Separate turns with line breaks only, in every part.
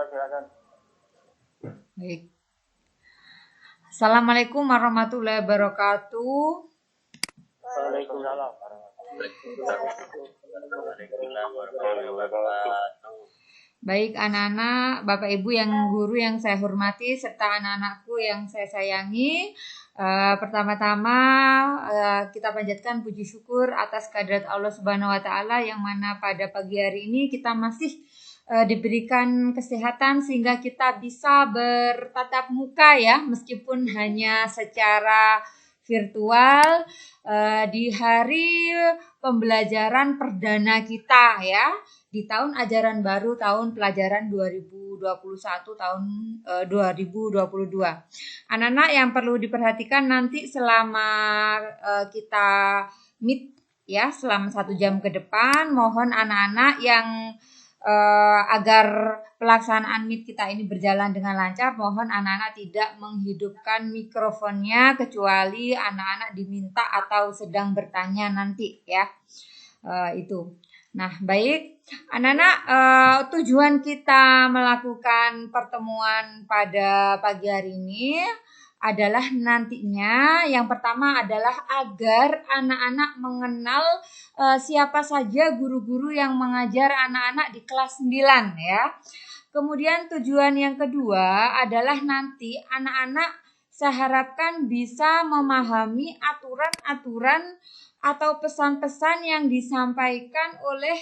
silakan.
Baik. Assalamualaikum warahmatullahi wabarakatuh.
Waalaikumsalam.
Baik anak-anak, Bapak Ibu yang guru yang saya hormati serta anak-anakku yang saya sayangi. Pertama-tama kita panjatkan puji syukur atas kehadirat Allah Subhanahu wa taala yang mana pada pagi hari ini kita masih diberikan kesehatan sehingga kita bisa bertatap muka ya, meskipun hanya secara virtual di hari pembelajaran perdana kita ya, di tahun ajaran baru tahun pelajaran 2021 tahun 2022. Anak-anak yang perlu diperhatikan nanti selama kita meet ya selama 1 jam ke depan, mohon anak-anak yang agar pelaksanaan meet kita ini berjalan dengan lancar, mohon anak-anak tidak menghidupkan mikrofonnya kecuali anak-anak diminta atau sedang bertanya nanti ya. Itu. Nah, baik. Anak-anak, tujuan kita melakukan pertemuan pada pagi hari ini adalah nantinya yang pertama adalah agar anak-anak mengenal siapa saja guru-guru yang mengajar anak-anak di kelas 9 ya. Kemudian tujuan yang kedua adalah nanti anak-anak saya harapkan bisa memahami aturan-aturan atau pesan-pesan yang disampaikan oleh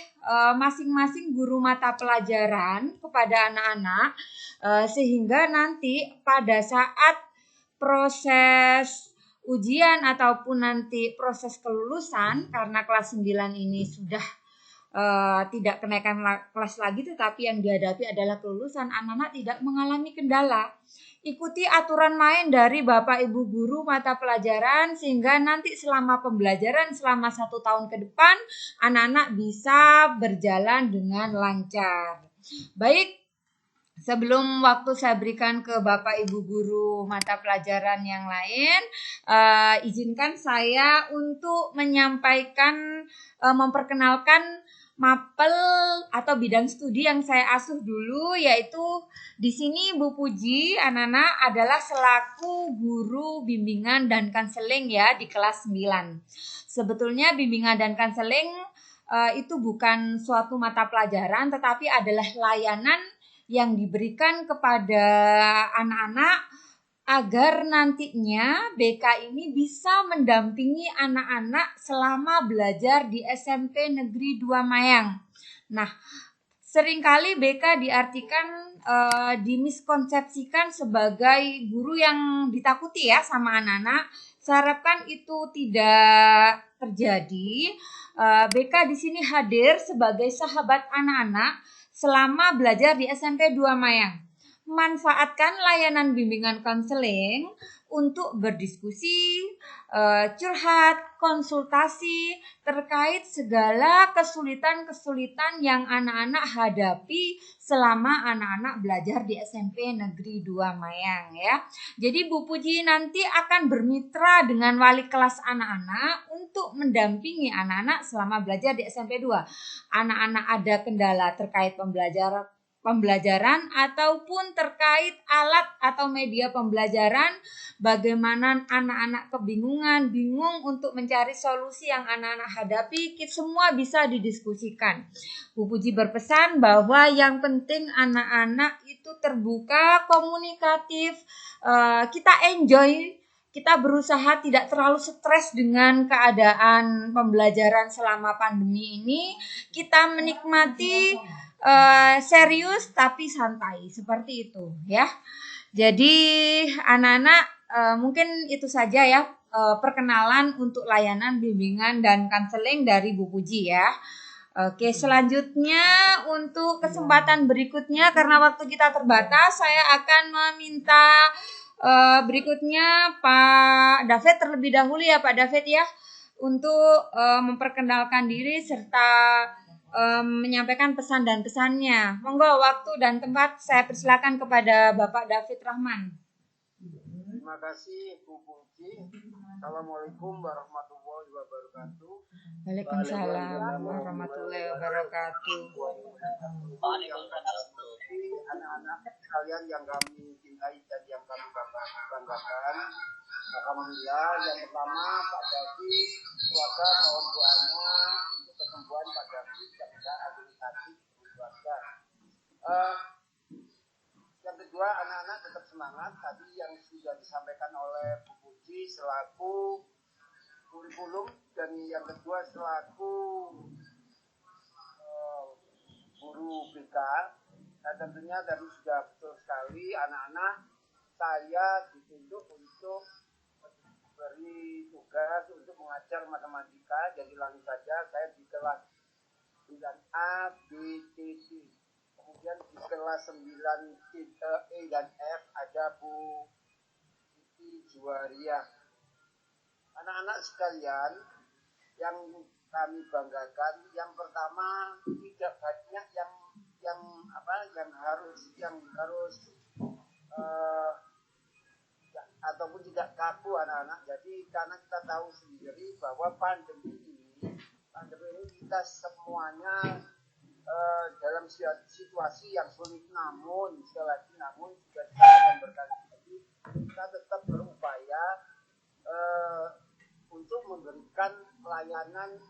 masing-masing guru mata pelajaran kepada anak-anak sehingga nanti pada saat proses ujian ataupun nanti proses kelulusan, karena kelas 9 ini sudah tidak kenaikan kelas lagi tetapi yang dihadapi adalah kelulusan, anak-anak tidak mengalami kendala. Ikuti aturan main dari Bapak Ibu guru mata pelajaran sehingga nanti selama pembelajaran selama 1 tahun ke depan anak-anak bisa berjalan dengan lancar. Baik, sebelum waktu saya berikan ke Bapak Ibu guru mata pelajaran yang lain, izinkan saya untuk menyampaikan, memperkenalkan mapel atau bidang studi yang saya asuh dulu, yaitu di sini Bu Puji anak-anak adalah selaku guru bimbingan dan konseling ya di kelas 9. Sebetulnya bimbingan dan konseling itu bukan suatu mata pelajaran tetapi adalah layanan yang diberikan kepada anak-anak agar nantinya BK ini bisa mendampingi anak-anak selama belajar di SMP Negeri 2 Mayang. Nah, seringkali BK diartikan dimiskonsepsikan sebagai guru yang ditakuti ya sama anak-anak. Saya harapkan itu tidak terjadi. BK di sini hadir sebagai sahabat anak-anak selama belajar di SMP 2 Mayang. Manfaatkan layanan bimbingan konseling untuk berdiskusi, curhat, konsultasi terkait segala kesulitan-kesulitan yang anak-anak hadapi selama anak-anak belajar di SMP Negeri 2 Mayang ya. Jadi Bu Puji nanti akan bermitra dengan wali kelas anak-anak untuk mendampingi anak-anak selama belajar di SMP 2. Anak-anak ada kendala terkait pembelajaran ataupun terkait alat atau media pembelajaran, bagaimana anak-anak kebingungan, bingung untuk mencari solusi yang anak-anak hadapi, semua bisa didiskusikan. Bu Puji berpesan bahwa yang penting anak-anak itu terbuka, komunikatif, kita enjoy, kita berusaha tidak terlalu stres dengan keadaan pembelajaran selama pandemi ini, kita menikmati serius tapi santai seperti itu ya. Jadi anak-anak mungkin itu saja ya perkenalan untuk layanan bimbingan dan konseling dari Bu Puji ya. Oke, selanjutnya untuk kesempatan berikutnya karena waktu kita terbatas, saya akan meminta berikutnya Pak David terlebih dahulu ya Pak David ya untuk memperkenalkan diri serta menyampaikan pesan dan pesannya. Monggo waktu dan tempat saya persilakan kepada Bapak David Rahman.
Terima kasih Bu Puji. Assalamualaikum warahmatullahi wabarakatuh.
Waalaikumsalam warahmatullahi wabarakatuh.
Anak-anak sekalian yang kami cintai dan yang kami banggakan. Alhamdulillah, yang pertama Pak Davi, keluarga mohon doanya untuk kesembuhan Pak Davi dan administrasi keluarga. Yang kedua, anak-anak tetap semangat. Tadi yang sudah disampaikan oleh Bu Puji selaku kurikulum, dan yang kedua selaku guru BK. Nah, tentunya tadi sudah betul sekali, anak-anak saya ditunjuk untuk beri tugas untuk mengajar matematika. Jadi langsung saja saya di kelas 9A, B, C, D. Kemudian di kelas 9 E dan F ada Bu Siti Juwaria. Anak-anak sekalian yang kami banggakan, yang pertama tidak banyak yang harus ataupun tidak kaku anak-anak. Jadi karena kita tahu sendiri bahwa pandemi ini kita semuanya dalam situasi yang sulit, namun sekali lagi juga disampaikan berkali-kali, kita tetap berupaya untuk memberikan pelayanan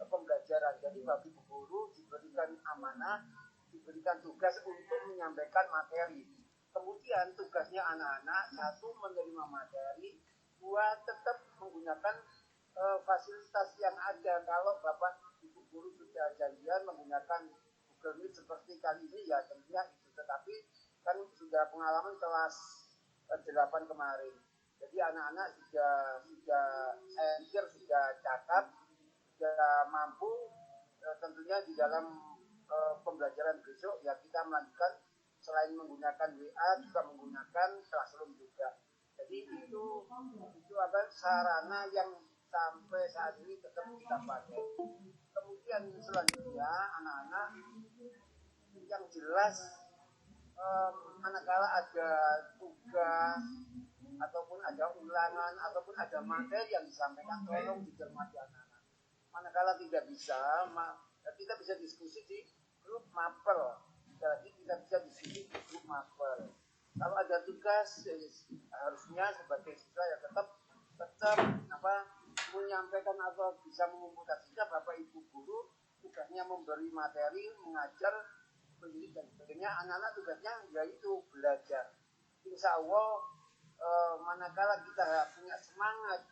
pembelajaran. Jadi bagi guru diberikan amanah, diberikan tugas untuk menyampaikan materi. Kemudian tugasnya anak-anak, satu, menerima materi, dua, tetap menggunakan fasilitas yang ada. Kalau Bapak Ibu guru sudah janjian menggunakan Google Meet seperti kali ini, ya tentunya itu. Tetapi kan sudah pengalaman kelas 8 kemarin. Jadi anak-anak sudah saya pikir sudah cakap, sudah mampu. Tentunya di dalam pembelajaran besok ya kita melanjutkan selain menggunakan WA juga menggunakan Classroom juga. Jadi itu sarana yang sampai saat ini tetap kita pakai. Kemudian selanjutnya anak-anak yang jelas manakala ada tugas ataupun ada ulangan ataupun ada materi yang disampaikan, tolong dicermati anak-anak. Manakala tidak bisa, kita bisa diskusi di grup mapel. Jadi kita bisa diskusi di grup mapel. Kalau ada tugas, harusnya sebagai siswa ya tetap menyampaikan atau bisa mengomunikasikan Bapak Ibu guru tugasnya memberi materi, mengajar, pendidik dan sebagainya. Anak-anak tugasnya yaitu belajar. Insya Allah manakala kita punya semangat,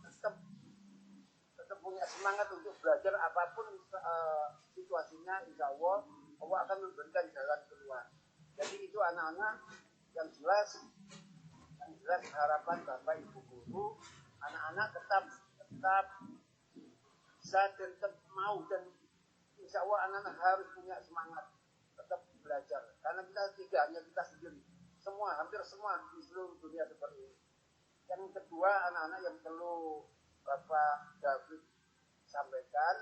tetap punya semangat untuk belajar apapun situasinya, insya Allah akan memberikan jalan keluar. Jadi itu anak-anak yang jelas harapan Bapak Ibu guru, anak-anak tetap bisa dan tetap mau, dan insya Allah anak-anak harus punya semangat tetap belajar. Karena kita tidak hanya kita sendiri, hampir semua di seluruh dunia seperti ini. Yang kedua, anak-anak yang perlu Bapak David sampaikan,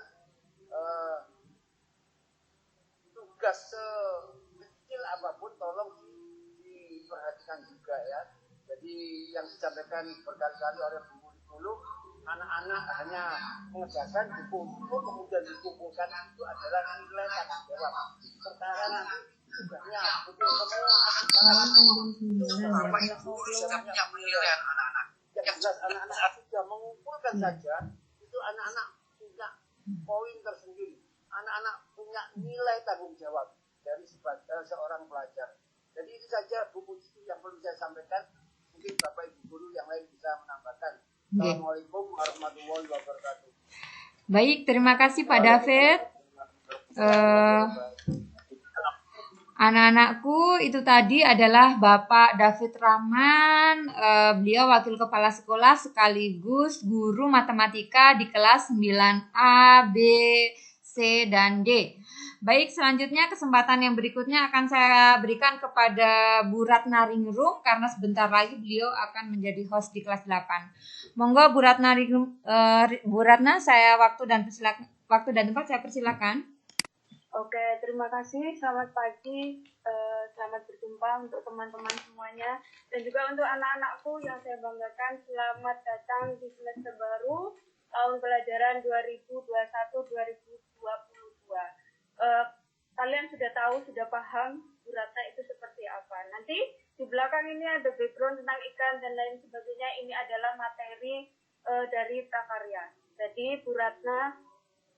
tugas sekecil apapun tolong diperhatikan juga ya. Jadi yang disampaikan berkali-kali oleh Bu Kurikulum, anak-anak hanya mengerjakan buku kemudian dikumpulkan, itu adalah nilai tanggung jawab. Perkara nanti tugasnya betul semua Bapak Ibu sudah punya penilaian anak-anak. Yang jelas anak-anak sudah mengumpulkan saja, itu anak-anak punya poin tersendiri. Anak-anak punya nilai tanggung jawab dari seorang pelajar. Jadi itu saja Bu Puji yang perlu saya sampaikan. Mungkin Bapak Ibu guru yang lain bisa menambahkan. Assalamualaikum warahmatullahi wabarakatuh.
Baik, terima kasih Pak David. Anak-anakku, itu tadi adalah Bapak David Rahman, beliau wakil kepala sekolah sekaligus guru matematika di kelas 9A, B, C, dan D. Baik, selanjutnya kesempatan yang berikutnya akan saya berikan kepada Bu Ratna Ringrum karena sebentar lagi beliau akan menjadi host di kelas 8. Monggo Bu Ratna Ringrum, Bu Ratna, saya waktu dan tempat saya persilakan.
Oke, terima kasih. Selamat pagi. Selamat berjumpa untuk teman-teman semuanya. Dan juga untuk anak-anakku yang saya banggakan, selamat datang di semester baru tahun pelajaran 2021-2022. Kalian sudah tahu, sudah paham Bu Ratna itu seperti apa. Nanti di belakang ini ada background tentang ikan dan lain sebagainya. Ini adalah materi dari prakarya. Jadi Bu Ratna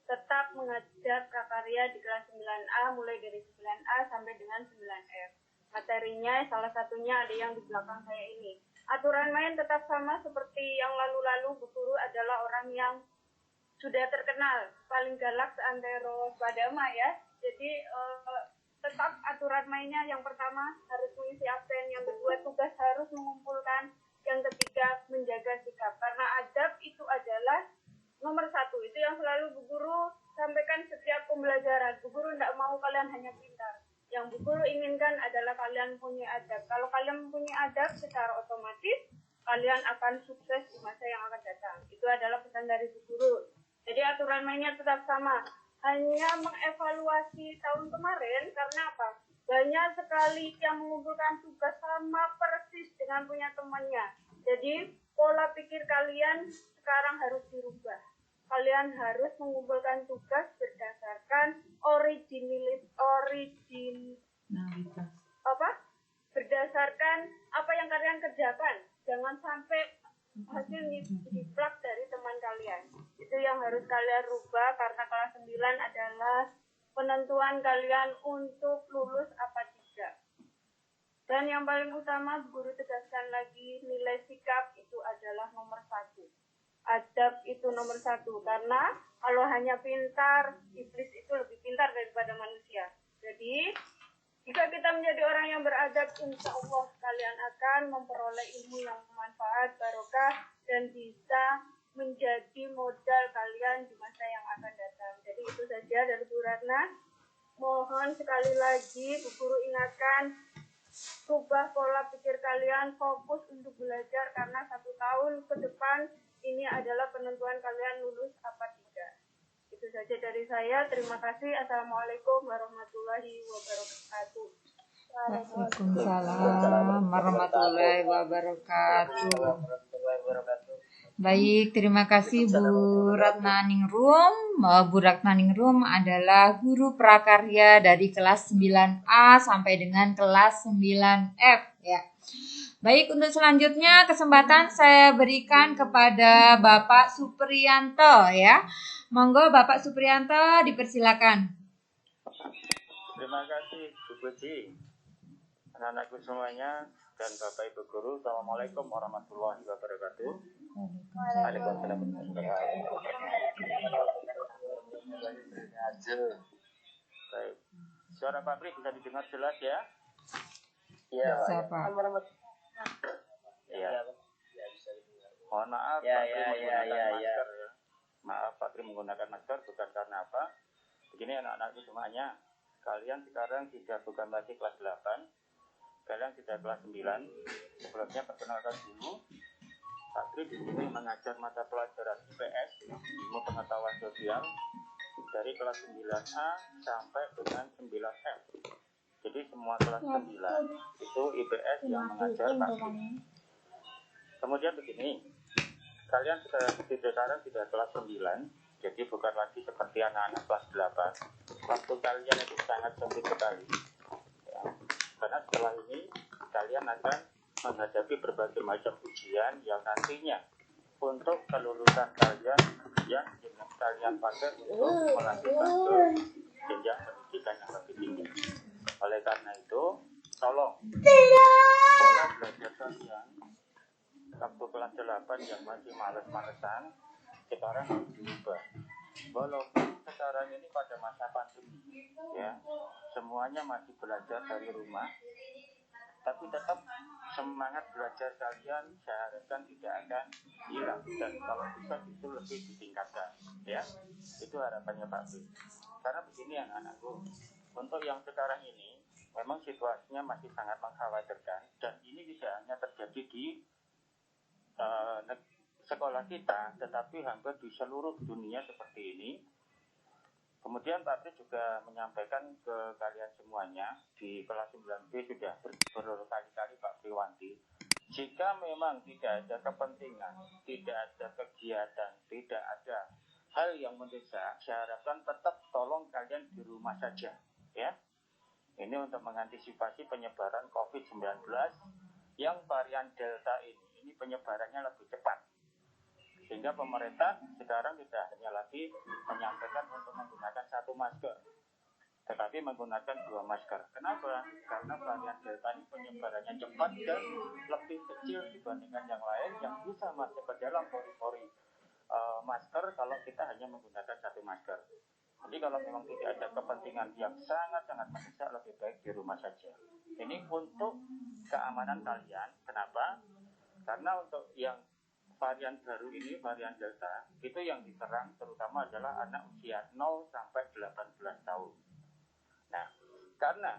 tetap mengajar prakarya di kelas 9A mulai dari 9A sampai dengan 9F. Materinya salah satunya ada yang di belakang saya ini. Aturan main tetap sama seperti yang lalu-lalu. Bu Guru adalah orang yang sudah terkenal paling galak seantero Padama ya. Jadi tetap aturan mainnya yang pertama harus mengisi absen, yang kedua tugas harus mengumpulkan, yang ketiga menjaga sikap. Karena adab itu adalah nomor satu, itu yang selalu Bu Guru sampaikan setiap pembelajaran. Bu Guru tidak mau kalian hanya pintar. Yang Bu Guru inginkan adalah kalian punya adab. Kalau kalian punya adab, secara otomatis kalian akan sukses di masa yang akan datang. Itu adalah pesan dari Bu Guru. Jadi aturan mainnya tetap sama. Hanya mengevaluasi tahun kemarin, karena apa? Banyak sekali yang mengumpulkan tugas sama persis dengan punya temannya. Jadi pola pikir kalian sekarang harus dirubah. Kalian harus mengumpulkan tugas berdasarkan berdasarkan apa yang kalian kerjakan. Jangan sampai hasil jiplak dari teman kalian. Itu yang harus kalian rubah, karena kelas 9 adalah penentuan kalian untuk lulus apa tidak. Dan yang paling utama, Guru tegaskan lagi, nilai sikap itu adalah nomor satu. Adab itu nomor satu, karena kalau hanya pintar, iblis itu lebih pintar daripada manusia. Jadi jika kita menjadi orang yang beradab, insya Allah kalian akan memperoleh ilmu yang bermanfaat, barokah, dan bisa menjadi modal kalian di masa yang akan datang. Jadi itu saja dari Bu Ratna. Mohon sekali lagi Bu Guru ingatkan, rubah pola pikir kalian, fokus untuk belajar, karena 1 tahun ke depan ini adalah penentuan kalian lulus apa tidak. Itu saja dari saya. Terima kasih. Assalamualaikum warahmatullahi wabarakatuh.
Waalaikumsalam warahmatullahi wabarakatuh. Baik, terima kasih Bu Ratna Ningrum. Bu Ratna Ningrum adalah guru prakarya dari kelas 9A sampai dengan kelas 9F ya. Baik, untuk selanjutnya kesempatan saya berikan kepada Bapak Supriyanto ya. Monggo Bapak Supriyanto dipersilakan.
Terima kasih Bu Puji, anak-anakku semuanya dan Bapak Ibu Guru. Assalamualaikum warahmatullahi wabarakatuh. Waalaikumsalam warahmatullahi wabarakatuh. Baik, suara Pak Pri bisa didengar jelas ya?
Iya Pak.
Iya. Mohon maaf Pak Pri menggunakan masker ya. Maaf Pak Pri menggunakan masker bukan karena apa. Begini anak-anakku semuanya, kalian sekarang bukan lagi kelas 8, kalian sudah kelas 9. Sebelumnya perkenalkan dulu, Pak Tri di sini mengajar mata pelajaran IPS, ilmu pengetahuan sosial, dari kelas 9A sampai dengan 9F. Jadi semua kelas 9 itu IPS yang mengajar Pak Tri. Kemudian begini, kalian sekarang sudah kelas 9, jadi bukan lagi seperti anak-anak kelas 8. Waktu kalian itu sangat sempit sekali ya. Karena setelah ini kalian akan menghadapi berbagai macam ujian yang nantinya untuk kelulusan kalian yang kalian pakai untuk melanjutkan ke jenjang pendidikan yang lebih tinggi. Oleh karena itu, tolong pola belajar kalian waktu kelas 8 yang masih males-malesan sekarang harus diubah. Walaupun sekarang ini pada masa pandemi ya, semuanya masih belajar dari rumah, tapi tetap semangat belajar kalian saya harapkan tidak akan hilang, dan kalau bisa itu lebih ditingkatkan ya. Itu harapannya Pak Bu. Karena begini anak-anakku, untuk yang sekarang ini memang situasinya masih sangat mengkhawatirkan, dan ini tidak hanya terjadi di sekolah kita, tetapi hampir di seluruh dunia seperti ini. Kemudian Pak Tri juga menyampaikan ke kalian semuanya di kelas 9B sudah berkali-kali Pak Priwanti, jika memang tidak ada kepentingan, tidak ada kegiatan, tidak ada hal yang mendesak, saya harapkan tetap tolong kalian di rumah saja, ya. Ini untuk mengantisipasi penyebaran COVID-19 yang varian Delta ini penyebarannya lebih cepat. Sehingga pemerintah sekarang tidak hanya lagi menyampaikan untuk menggunakan 1 masker, tetapi menggunakan 2 masker. Kenapa? Karena varian Delta ini penyebarannya cepat dan lebih kecil dibandingkan yang lain yang bisa masuk ke dalam pori-pori masker kalau kita hanya menggunakan 1 masker. Jadi kalau memang tidak ada kepentingan yang sangat-sangat mendesak, lebih baik di rumah saja. Ini untuk keamanan kalian. Kenapa? Karena untuk yang varian baru ini, varian Delta, itu yang diserang terutama adalah anak usia 0 sampai 18 tahun. Nah, karena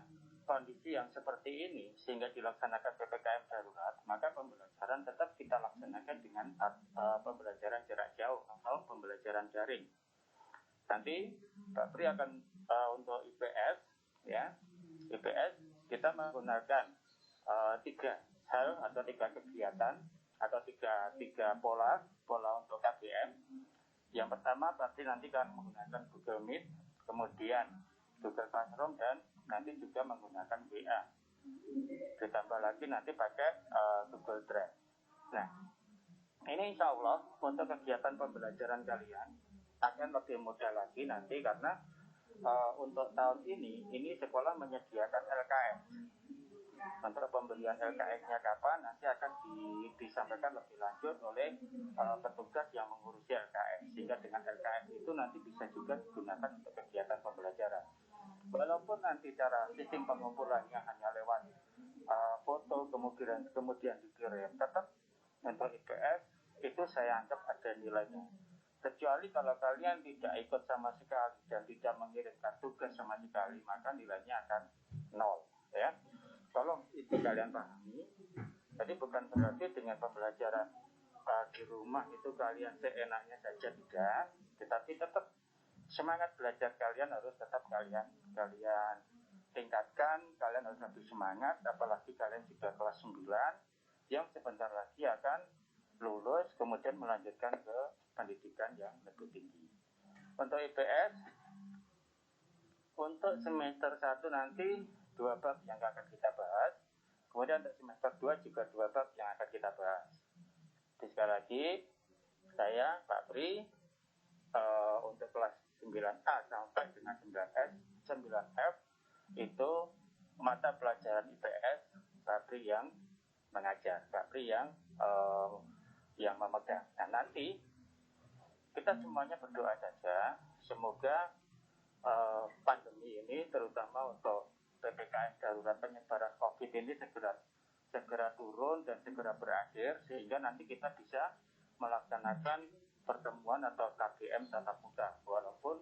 kondisi yang seperti ini sehingga dilaksanakan PPKM darurat, maka pembelajaran tetap kita laksanakan dengan pembelajaran jarak jauh atau pembelajaran daring. Nanti Pak Pri akan untuk IPS, ya, IPS kita menggunakan 3 hal atau 3 kegiatan atau tiga pola untuk KBM. Yang pertama pasti nanti akan menggunakan Google Meet, kemudian Google Classroom, dan nanti juga menggunakan WA. Ditambah lagi nanti pakai Google Drive. Nah, ini insya Allah untuk kegiatan pembelajaran kalian akan lebih mudah lagi nanti karena untuk tahun ini sekolah menyediakan LKS. Untuk pembelian LKS-nya kapan nanti akan disampaikan lebih lanjut oleh petugas yang mengurusi LKS, sehingga dengan LKS itu nanti bisa juga digunakan untuk kegiatan pembelajaran. Walaupun nanti cara sistem pengumpulannya hanya lewat foto kemudian dikirim, tetap untuk IPS itu saya anggap ada nilainya. Kecuali kalau kalian tidak ikut sama sekali dan tidak mengirimkan tugas sama sekali, maka nilainya akan 0, ya. Tolong itu kalian pahami. Jadi bukan berarti dengan pembelajaran di rumah itu kalian seenaknya saja, tidak, tetapi tetap semangat belajar kalian harus tetap kalian tingkatkan. Kalian harus lebih semangat, apalagi kalian sudah kelas 9 yang sebentar lagi akan lulus kemudian melanjutkan ke pendidikan yang lebih tinggi. Untuk IPS untuk semester 1 nanti 2 bab yang akan kita bahas. Kemudian untuk semester 2 juga 2 bab yang akan kita bahas. Jadi sekali lagi saya Pak Pri untuk kelas 9A sampai dengan 9F itu mata pelajaran IPS Pak Pri yang mengajar, Pak Pri yang memegang. Nah, nanti kita semuanya berdoa saja semoga pandemi ini terutama untuk PPKM darurat penyebaran COVID ini segera turun dan segera berakhir, sehingga nanti kita bisa melaksanakan pertemuan atau KBM tatap muka. Walaupun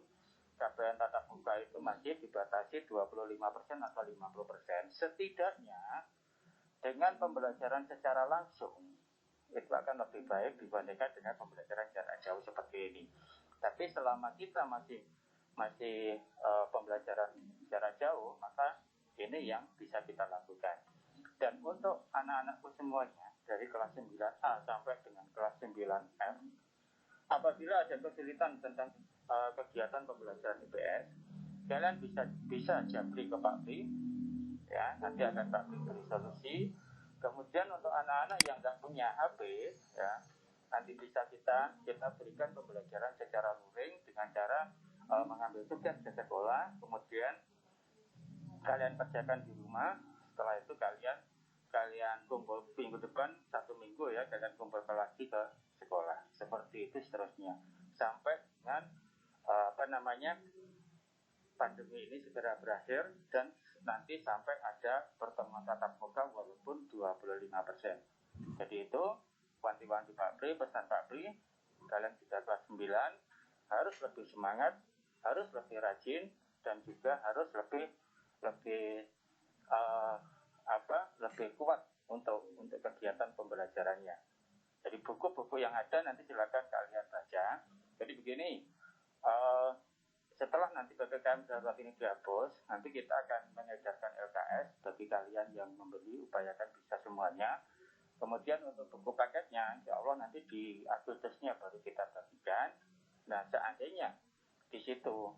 KBM tatap muka itu masih dibatasi 25% atau 50%, setidaknya dengan pembelajaran secara langsung itu akan lebih baik dibandingkan dengan pembelajaran jarak jauh seperti ini. Tapi selama kita masih pembelajaran jarak jauh, maka ini yang bisa kita lakukan. Dan untuk anak-anakku semuanya dari kelas 9A sampai dengan kelas 9F, apabila ada kesulitan tentang kegiatan pembelajaran IPS, kalian bisa japri ke Pak Pri, ya, nanti akan Pak Pri beri solusi. Kemudian untuk anak-anak yang nggak punya HP, ya, nanti bisa kita berikan pembelajaran secara luring dengan cara mengambil tugas ke sekolah, kemudian kalian kerjakan di rumah. Setelah itu kalian kumpul minggu depan 1 minggu, ya, kalian kumpul lagi ke sekolah. Seperti itu seterusnya sampai dengan pandemi ini segera berakhir dan nanti sampai ada pertemuan tatap muka walaupun 25%. Jadi itu wanti-wanti Pak Pri, pesan Pak Pri, kalian sudah kelas 9 harus lebih semangat, harus lebih rajin, dan juga harus lebih kuat untuk kegiatan pembelajarannya. Jadi buku-buku yang ada nanti silakan kalian baca. Jadi begini, setelah nanti PPKM darurat ini dihapus, nanti kita akan mengedarkan LKS bagi kalian yang membeli, upayakan bisa semuanya. Kemudian untuk buku paketnya, insya Allah nanti di Agustusnya baru kita bagikan. Nah, seandainya di situ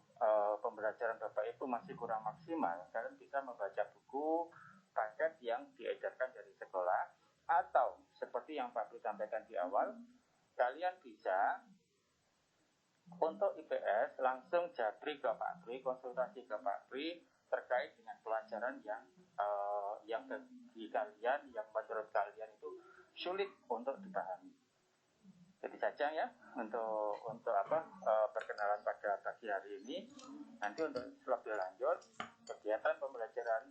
pembelajaran Bapak Ibu masih kurang maksimal, kalian bisa membaca buku paket yang diedarkan dari sekolah, atau seperti yang Pak Pri sampaikan di awal, kalian bisa untuk IPS langsung japri ke Pak Pri, konsultasi ke Pak Pri terkait dengan pelajaran yang bagi kalian, yang menurut kalian itu sulit untuk dipahami. Jadi saja ya untuk perkenalan pada pagi hari ini. Nanti untuk lebih lanjut kegiatan pembelajaran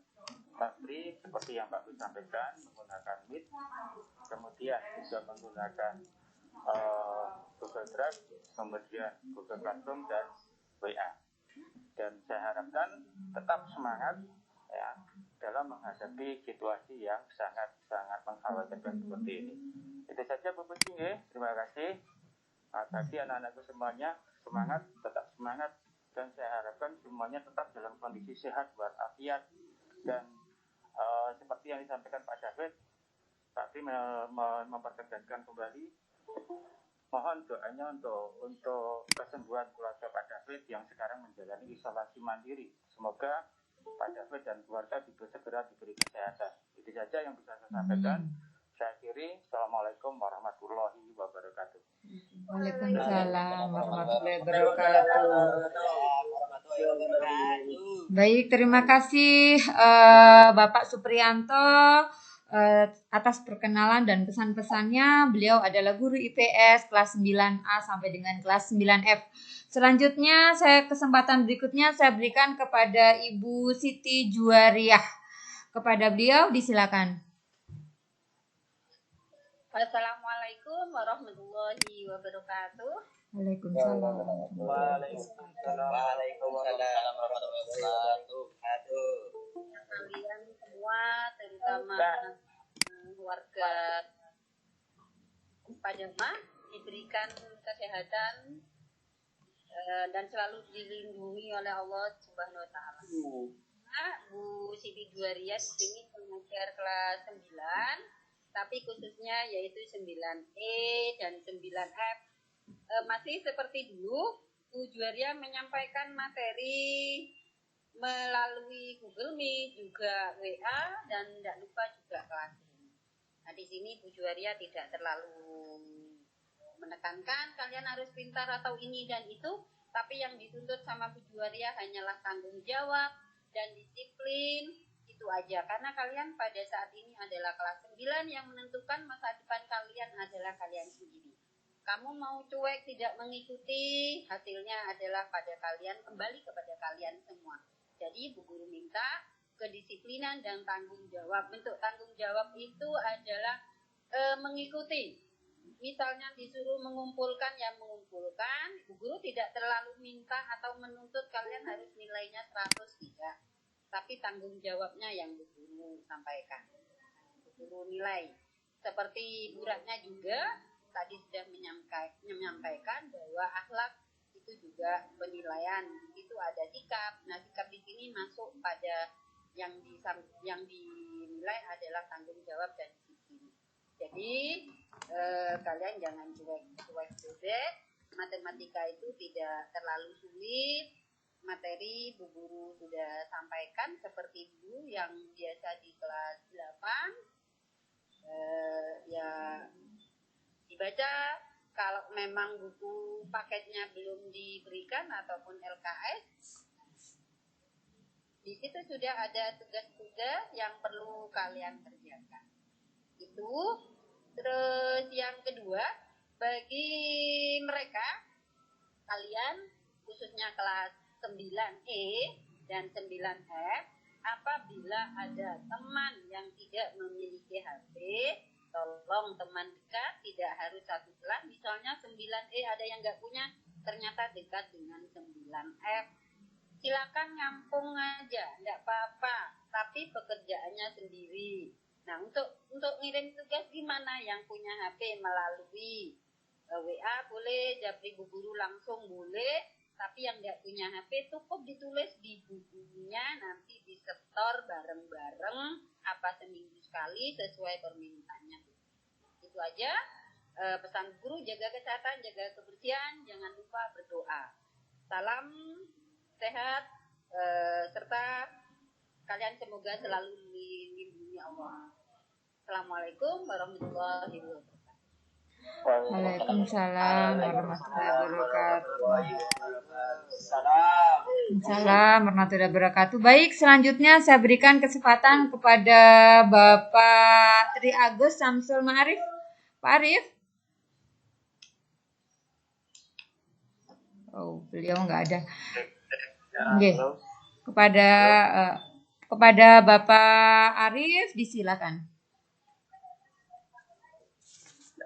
Pak Pri seperti yang Pak Pri sampaikan menggunakan Meet, kemudian juga menggunakan Google Drive, kemudian Google Classroom dan WA. Dan saya harapkan tetap semangat ya dalam menghadapi situasi yang sangat mengkhawatirkan seperti ini. Itu saja Bu Puji, terima kasih. Tadi anak-anakku semuanya semangat, tetap semangat, dan saya harapkan semuanya tetap dalam kondisi sehat walafiat. Dan seperti yang disampaikan Pak David, Pak Pri mempertegaskan kembali, mohon doanya untuk kesembuhan keluarga Pak David yang sekarang menjalani isolasi mandiri. Semoga Pak David dan keluarga segera diberi kesehatan. Itu saja yang bisa saya sampaikan. Saya akhiri. Assalamualaikum warahmatullahi wabarakatuh.
Waalaikumsalam warahmatullahi wabarakatuh. Baik, terima kasih Bapak Supriyanto atas perkenalan dan pesan-pesannya. Beliau adalah guru IPS kelas 9A sampai dengan kelas 9F. Selanjutnya, kesempatan berikutnya saya berikan kepada Ibu Siti Juwariah. Kepada beliau disilakan.
Assalamualaikum warahmatullahi wabarakatuh.
Waalaikumsalam.
Waalaikumsalam warahmatullahi wabarakatuh. Kalian semua, terutama warga Pajama, diberikan kesehatan dan selalu dilindungi oleh Allah Subhanahu wa taala. Bu Siti Juwariah di sini mengajar kelas 9, tapi khususnya yaitu 9E dan 9F. Masih seperti dulu, Bu Juwariah menyampaikan materi melalui Google Meet, juga WA, dan tidak lupa juga Classroom. Nah, di sini Bu Juwariah tidak terlalu menekankan kalian harus pintar atau ini dan itu, tapi yang dituntut sama Bu Juwariah hanyalah tanggung jawab dan disiplin. Itu aja, karena kalian pada saat ini adalah kelas 9, yang menentukan masa depan kalian adalah kalian sendiri. Kamu mau cuek tidak mengikuti, hasilnya adalah pada kalian, kembali kepada kalian semua. Jadi Bu Guru minta kedisiplinan dan tanggung jawab. Bentuk tanggung jawab itu adalah mengikuti. Misalnya disuruh mengumpulkan, ya mengumpulkan. Bu Guru tidak terlalu minta atau menuntut kalian harus nilainya 100, tidak. Tapi tanggung jawabnya yang Bu Guru sampaikan. Bu Guru nilai. Seperti Bu Ratna juga tadi sudah menyampaikan bahwa akhlak itu juga penilaian. Itu ada sikap. Nah, sikap di sini masuk pada yang dinilai adalah tanggung jawab dan disiplin. Jadi kalian jangan cuek-cuek. Matematika itu tidak terlalu sulit. Materi Bu Guru sudah sampaikan seperti dulu yang biasa di kelas 8. Ya dibaca. Kalau memang buku paketnya belum diberikan ataupun LKS, di situ sudah ada tugas-tugas yang perlu kalian kerjakan. Itu. Terus yang kedua, bagi mereka, kalian khususnya kelas 9E dan 9F, apabila ada teman yang tidak memiliki HP, tolong teman dekat, tidak harus satu kelas. Misalnya 9E ada yang nggak punya, ternyata dekat dengan 9F. Silakan ngampung aja, nggak apa-apa, tapi pekerjaannya sendiri. Nah, untuk ngirim tugas gimana? Yang punya HP melalui WA boleh, japri Bu Guru langsung boleh, Tapi yang nggak punya HP cukup ditulis di bukunya, nanti disetor bareng-bareng apa seminggu sekali sesuai permintaannya. Itu aja pesan guru, jaga kesehatan, jaga kebersihan, jangan lupa berdoa. Salam sehat serta kalian semoga selalu dilindungi Allah. Assalamualaikum warahmatullahi wabarakatuh.
Waalaikumsalam warahmatullahi wabarakatuh. Waalaikumsalam warahmatullahi wabarakatuh. Baik, selanjutnya saya berikan kesempatan kepada Bapak Tri Agus Samsul Ma'arif. Pak Arif. Oh, beliau nggak ada. Oke. Kepada Bapak Arif disilakan.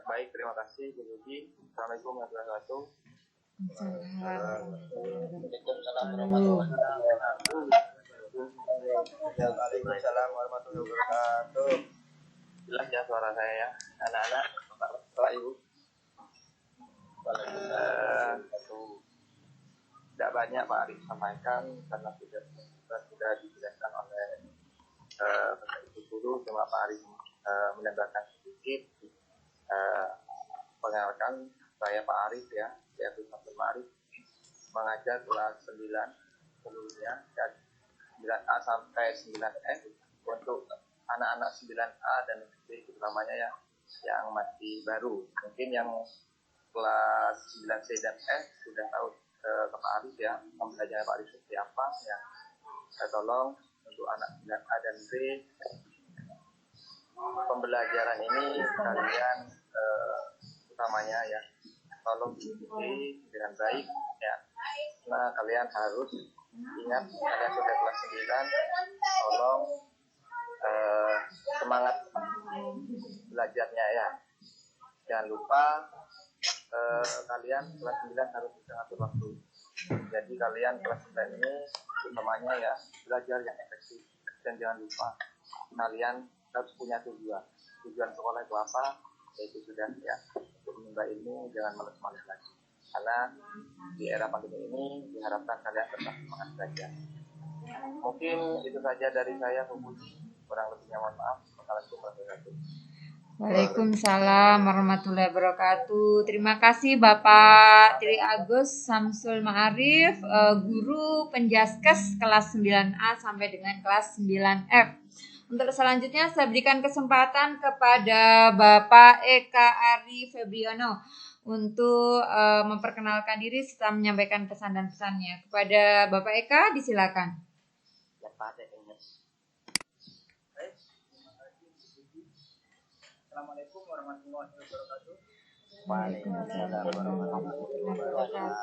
Baik, terima kasih Bu Yuki. Assalamualaikum warahmatullahi wabarakatuh. Waalaikumsalam warahmatullahi wabarakatuh. Jelas ya suara saya ya, anak-anak, Bapak Ibu. Tidak banyak Pak Arif sampaikan karena sudah dijelaskan oleh Bapak Ibu guru, cuma Pak Arif menambahkan sedikit. Pengenalkan saya Pak Arif ya, yaitu Samsul Ma'arif, mengajar kelas 9 seluruhnya dan 9A sampai 9F untuk anak-anak 9A dan SD terutamanya ya yang masih baru. Mungkin yang kelas 9C dan F sudah tahu ke Pak Arif ya, pembelajaran Pak Arif seperti apa ya. Saya tolong untuk anak 9A dan B, pembelajaran ini kalian utamanya ya tolong diikuti dengan baik ya. Nah kalian harus ingat kalian sudah kelas 9, tolong semangat belajarnya ya. Jangan lupa kalian kelas 9 harus bisa ngatur waktu. Jadi kalian kelas 9 ini utamanya ya belajar yang efektif, dan jangan lupa kalian harus punya tujuan sekolah itu apa, yaitu sudah ya untuk menimba ilmu, jangan males-males lagi karena di era pandemi ini diharapkan kalian tetap semangat belajar. Mungkin itu saja dari saya, kurang lebihnya mohon maaf. Assalamualaikum warahmatullahi wabarakatuh.
Waalaikumsalam warahmatullahi wabarakatuh. Terima kasih Bapak Tri Agus Samsul Ma'arif, guru Penjaskes kelas 9A sampai dengan kelas 9F. Untuk selanjutnya saya berikan kesempatan kepada Bapak Eka Ari Febriono untuk memperkenalkan diri serta menyampaikan pesan dan pesannya. Kepada Bapak Eka disilakan.
Ya, Pak. Assalamualaikum warahmatullahi wabarakatuh.
Waalaikumsalam warahmatullahi wabarakatuh.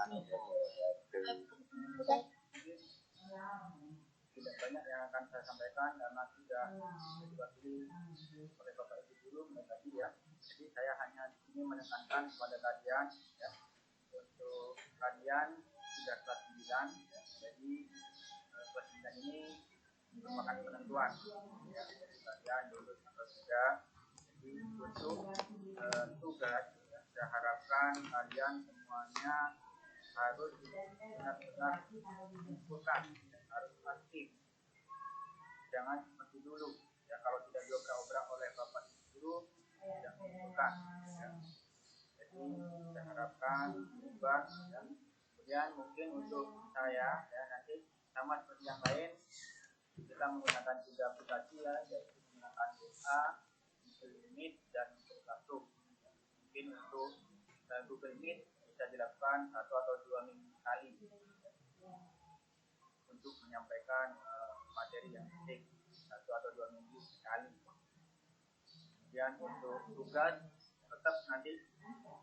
Tidak banyak yang akan saya sampaikan karena sudah diwakili oleh Bapak Ibu guru tadi ya. Jadi saya hanya di sini menekankan kepada kalian ya, untuk kalian sudah kelas 9 ya. Jadi kelas 9 ini merupakan penentuan ya, dari kalian lulus atau tidak. Jadi untuk tugas ya, saya harapkan kalian semuanya harus benar-benar mengumpulkan, harus aktif, jangan seperti dulu ya, kalau tidak diobrak-obrak oleh Bapak Ibu guru tidak mengumpulkan ya. Jadi saya harapkan berubah ya. Kemudian mungkin untuk saya ya, nanti sama seperti yang lain kita menggunakan 3 aplikasi ya, yaitu menggunakan WA, Google Meet dan Google Classroom. Mungkin untuk Google Meet bisa dilakukan 1 atau 2 minggu sekali untuk menyampaikan materi yang penting, 1 atau 2 minggu sekali. Kemudian untuk tugas tetap nanti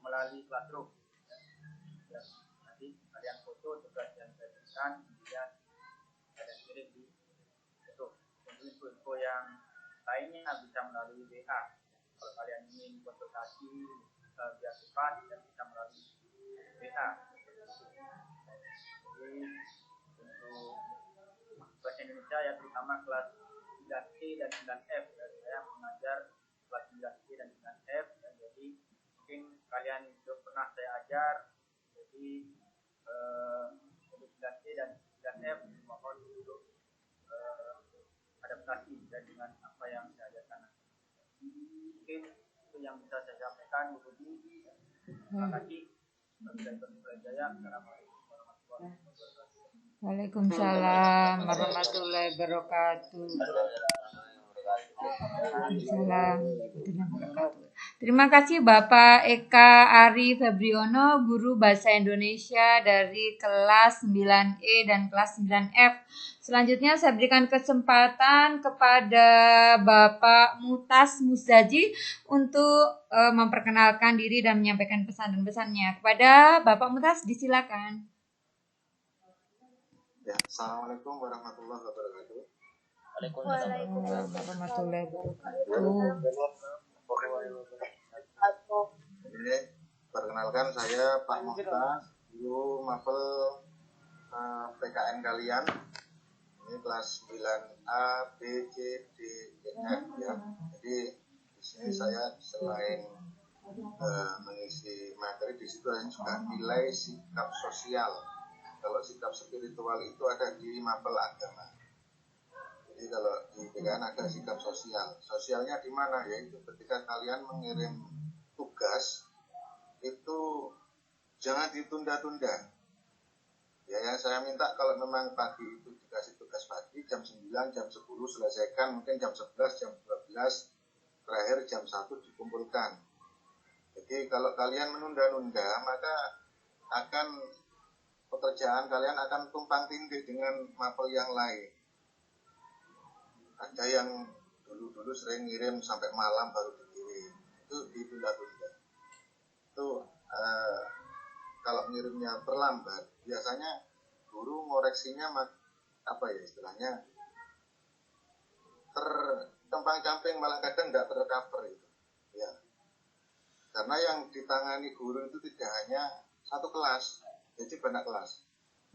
melalui Classroom ya. Nanti kalian foto tugas yang saya berikan, kemudian kalian kirim di itu. Untuk info yang lainnya bisa melalui WA. Kalau kalian ingin konsultasi biar cepat, dan bisa melalui WA. Jadi untuk bahasa Indonesia ya, terutama kelas 9C dan 9F ya, saya mengajar kelas 9C dan 9F ya, jadi mungkin kalian sudah pernah saya ajar. Jadi kasih dan dengan apa yang saya ajarkan. Mungkin itu yang bisa saya sampaikan. Terima kasih.
Waalaikumsalam warahmatullahi wabarakatuh. Terima kasih Bapak Eka Ari Febriono, guru Bahasa Indonesia dari kelas 9E dan kelas 9F. Selanjutnya saya berikan kesempatan kepada Bapak Mutas Musdaji untuk memperkenalkan diri dan menyampaikan pesan dan pesannya. Kepada Bapak Mutas, disilakan.
Ya, Assalamualaikum warahmatullahi wabarakatuh.
Waalaikumsalam warahmatullahi wabarakatuh.
Jadi, perkenalkan saya Pak Muhtas, guru mapel PKN kalian. Ini kelas 9A, B, C, D, E, F ya. Jadi di sini saya selain mengisi materi, di situ juga nilai sikap sosial. Kalau sikap spiritual itu ada di mapel agama. Jadi kalau di PKN ada sikap sosial. Sosialnya di mana? Yaitu ketika kalian mengirim tugas itu jangan ditunda-tunda. Ya, yang saya minta kalau memang pagi itu dikasih tugas pagi jam 9, jam 10 selesaikan, mungkin jam 11, jam 12, terakhir jam 1 dikumpulkan. Jadi kalau kalian menunda-nunda maka akan pekerjaan kalian akan tumpang tindih dengan mapel yang lain. Ada yang dulu sering ngirim sampai malam baru dikirim, itu ditunda-tunda. Itu kalau ngirimnya terlambat, biasanya guru ngoreksinya apa ya istilahnya terkempang-camping, malah kadang tidak tercover itu. Ya, karena yang ditangani guru itu tidak hanya satu kelas. Jadi banyak kelas.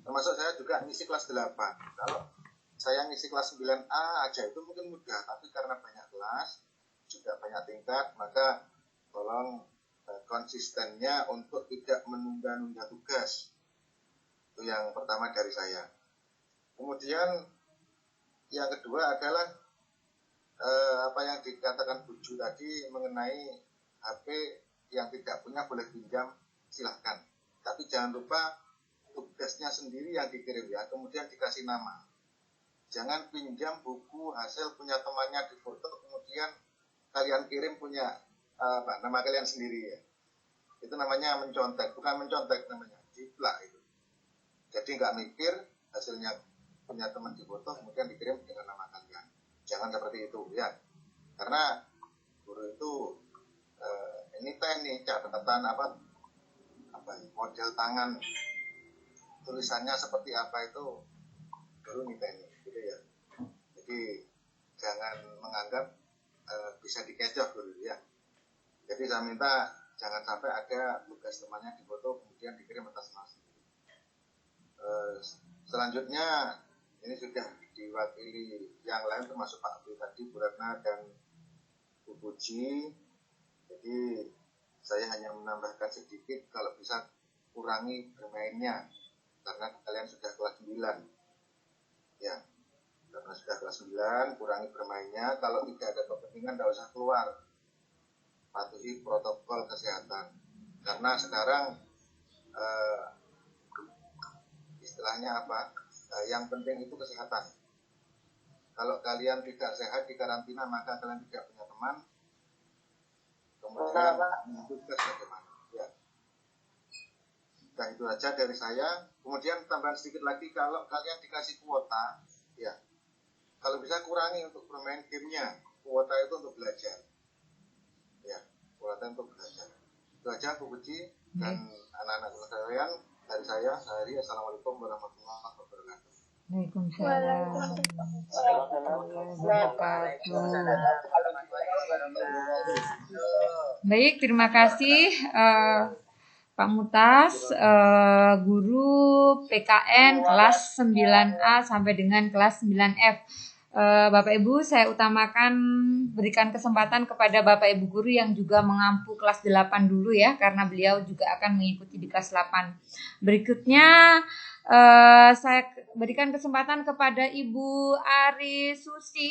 Termasuk saya juga ngisi kelas 8. Kalau saya ngisi kelas 9A aja itu mungkin mudah, tapi karena banyak kelas, juga banyak tingkat, maka tolong konsistennya untuk tidak menunda-nunda tugas. Itu yang pertama dari saya. Kemudian yang kedua adalah apa yang dikatakan Buju tadi mengenai HP yang tidak punya boleh pinjam, silahkan. Tapi jangan lupa tugasnya sendiri yang dikirim ya, kemudian dikasih nama. Jangan pinjam buku hasil punya temannya di foto, kemudian kalian kirim punya nama kalian sendiri ya. Itu namanya mencontek, bukan mencontek namanya, jiplak itu. Jadi nggak mikir hasilnya punya teman di foto, kemudian dikirim dengan nama kalian. Jangan seperti itu ya. Karena guru itu ini teknik catatan model tangan tulisannya seperti apa itu guru niteni gitu ya. Jadi jangan menganggap bisa dikecoh guru ya. Jadi saya minta jangan sampai ada tugas temannya di foto kemudian dikirim atas nama sendiri. Selanjutnya ini sudah diwakili yang lain termasuk Pak Abdul tadi, Bu Ratna dan Bu Puji. Jadi saya hanya menambahkan sedikit, kalau bisa kurangi bermainnya karena kalian sudah kelas 9 ya, karena sudah kelas 9 kurangi bermainnya. Kalau tidak ada kepentingan tidak usah keluar, patuhi protokol kesehatan karena sekarang istilahnya apa, yang penting itu kesehatan. Kalau kalian tidak sehat di karantina maka kalian tidak punya teman, kemudian tugas bagaimana ya. Nah itu aja dari saya. Kemudian tambahan sedikit lagi, kalau kalian dikasih kuota ya, kalau bisa kurangi untuk bermain gamenya. Kuota itu untuk belajar ya, kuota untuk belajar. Itu aja Bu Puji dan anak-anak sekalian dari saya. Assalamualaikum warahmatullahi wabarakatuh.
Waalaikumsalam warahmatullahi wabarakatuh. Baik, terima kasih Pak Mutas, guru PKN kelas 9A sampai dengan kelas 9F. Bapak Ibu, saya utamakan berikan kesempatan kepada Bapak Ibu guru yang juga mengampu kelas 8 dulu ya, karena beliau juga akan mengikuti di kelas 8. Berikutnya saya berikan kesempatan kepada Ibu Ari Susi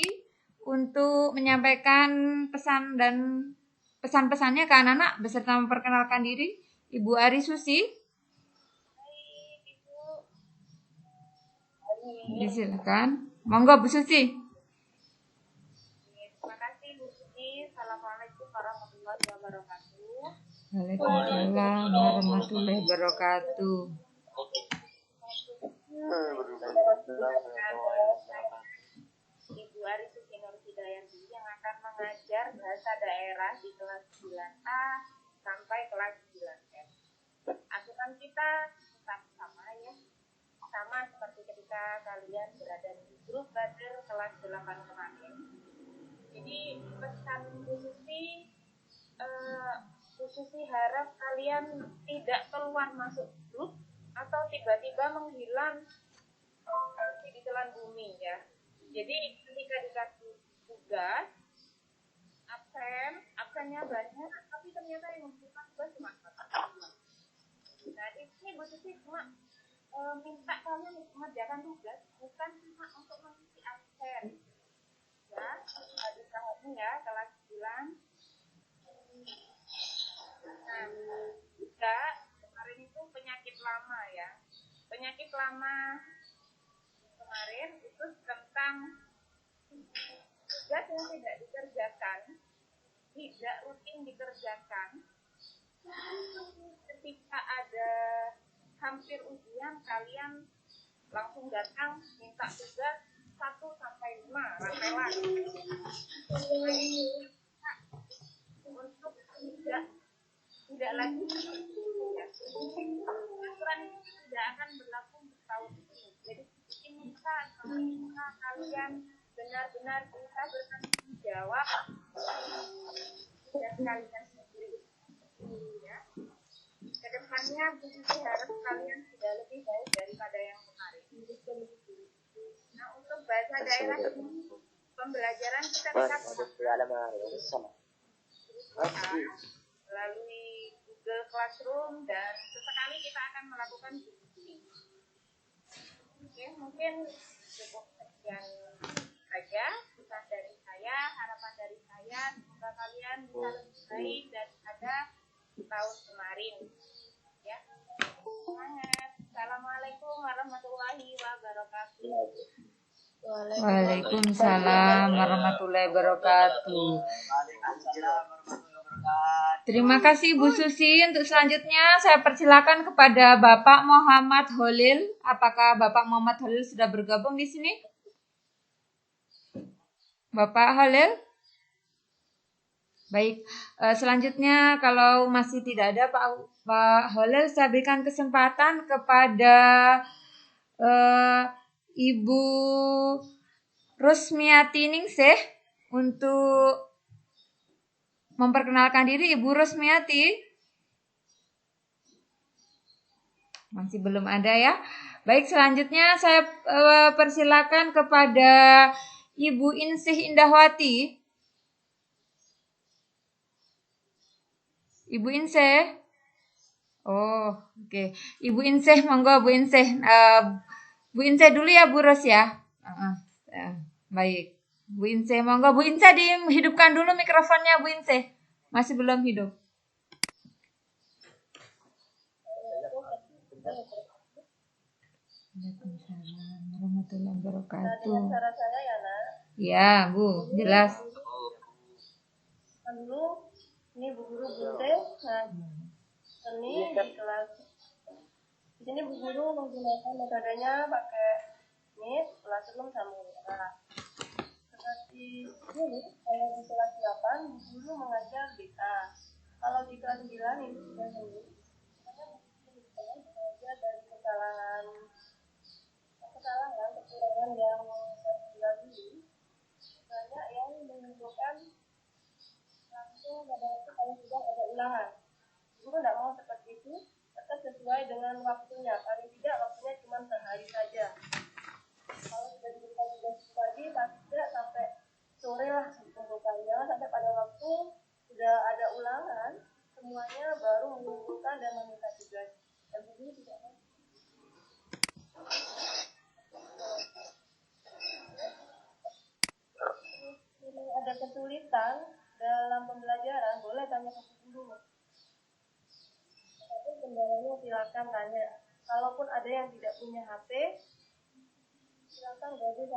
untuk menyampaikan pesan dan pesan-pesannya ke anak-anak beserta memperkenalkan diri. Ibu Ari Susi. Silakan. Monggo Bu Susi.
Terima kasih Bu Susi. Assalamualaikum warahmatullahi wabarakatuh.
Waalaikumsalam warahmatullahi wabarakatuh.
Ibu Ari Susi Nur Hidayanti yang akan mengajar bahasa daerah di kelas 9A sampai kelas 9F. Aturan kita tetap sama ya, sama seperti ketika kalian berada di grup belajar kelas 8 kemarin. Jadi pesan Bu Susi harap kalian tidak keluar masuk grup atau tiba-tiba menghilang di telan bumi ya. Jadi ketika dikasih tugas absennya banyak, tapi ternyata yang membutuhkan tugas cuma satu. Nah ini Bu Susi cuma minta kalian mengerjakan tugas, bukan cuma untuk mengisi absen. Ya, ada tahapnya ya, kelas 9. Nah, juga kemarin itu penyakit lama ya. Penyakit lama kemarin itu tentang tugas yang tidak dikerjakan, tidak rutin dikerjakan. Ketika ada hampir ujian, kalian langsung datang minta tugas 1-5 rapelan untuk tidak lagi aturan ini tidak akan berlaku untuk tahun ini. Jadi minta kalian benar-benar bisa bertanggung jawab dan kalian sendiri ya. Kedepannya Bu Susi harap kalian sudah lebih baik daripada yang kemarin. Nah untuk bahasa daerah ini pembelajaran kita melalui Google Classroom dan sesekali kita akan melakukan diskusi. Oke, mungkin cukup sekian saja pesan dari saya, harapan dari saya, semoga kalian bisa lebih baik daripada tahun kemarin. Ya, semangat. Assalamualaikum warahmatullahi wabarakatuh.
Waalaikumsalam warahmatullahi wabarakatuh. Terima kasih Bu Susi. Untuk selanjutnya saya persilakan kepada Bapak Muhammad Holil. Apakah Bapak Muhammad Holil sudah bergabung di sini? Bapak Holil? Baik. Selanjutnya kalau masih tidak ada Pak Holil, saya berikan kesempatan kepada Ibu Rusmiati Ningsih untuk memperkenalkan diri. Ibu Rusmiati. Masih belum ada ya. Baik, selanjutnya saya persilakan kepada Ibu Insih Indahwati. Ibu Insih. Oh, oke. Ibu Insih, monggo Bu Insih. Bu Insih dulu ya Bu Ros ya. Baik. Bu Insih, monggo Bu Insih dihidupkan dulu mikrofonnya Bu Insih. Masih belum hidup. Waalaikumsalam warahmatullahi wabarakatuh.
Suara saya ya, Nak?
Ya, Bu, jelas.
Dulu ini Bu Guru Bunte, ini di kelas. Di sini Bu Guru menggunakan metodenya pakai Meet, Classroom sama WA. Seperti ini, kalau di kelas 8, Bu Guru mengajar BK. Kalau di kelas 9 ini sudah sembuh. Karena belajar dari kekurangan yang saya dulu. Banyak yang menunjukkan langsung pada waktu kalau sudah ada ulangan. Guru tidak mau seperti itu, tetap sesuai dengan waktunya. Paling tidak waktunya cuma sehari saja. Kalau sudah diberikan tugas pagi, paling tidak sampai sore lah dikumpulkannya. Sampai pada waktu sudah ada ulangan, semuanya baru mengumpulkan dan meminta tugas. Dan guru tidak mau. pembelajaran boleh tanya ke guru. Tapi kendalanya silakan tanya. Kalaupun ada yang tidak punya HP, silakan jadi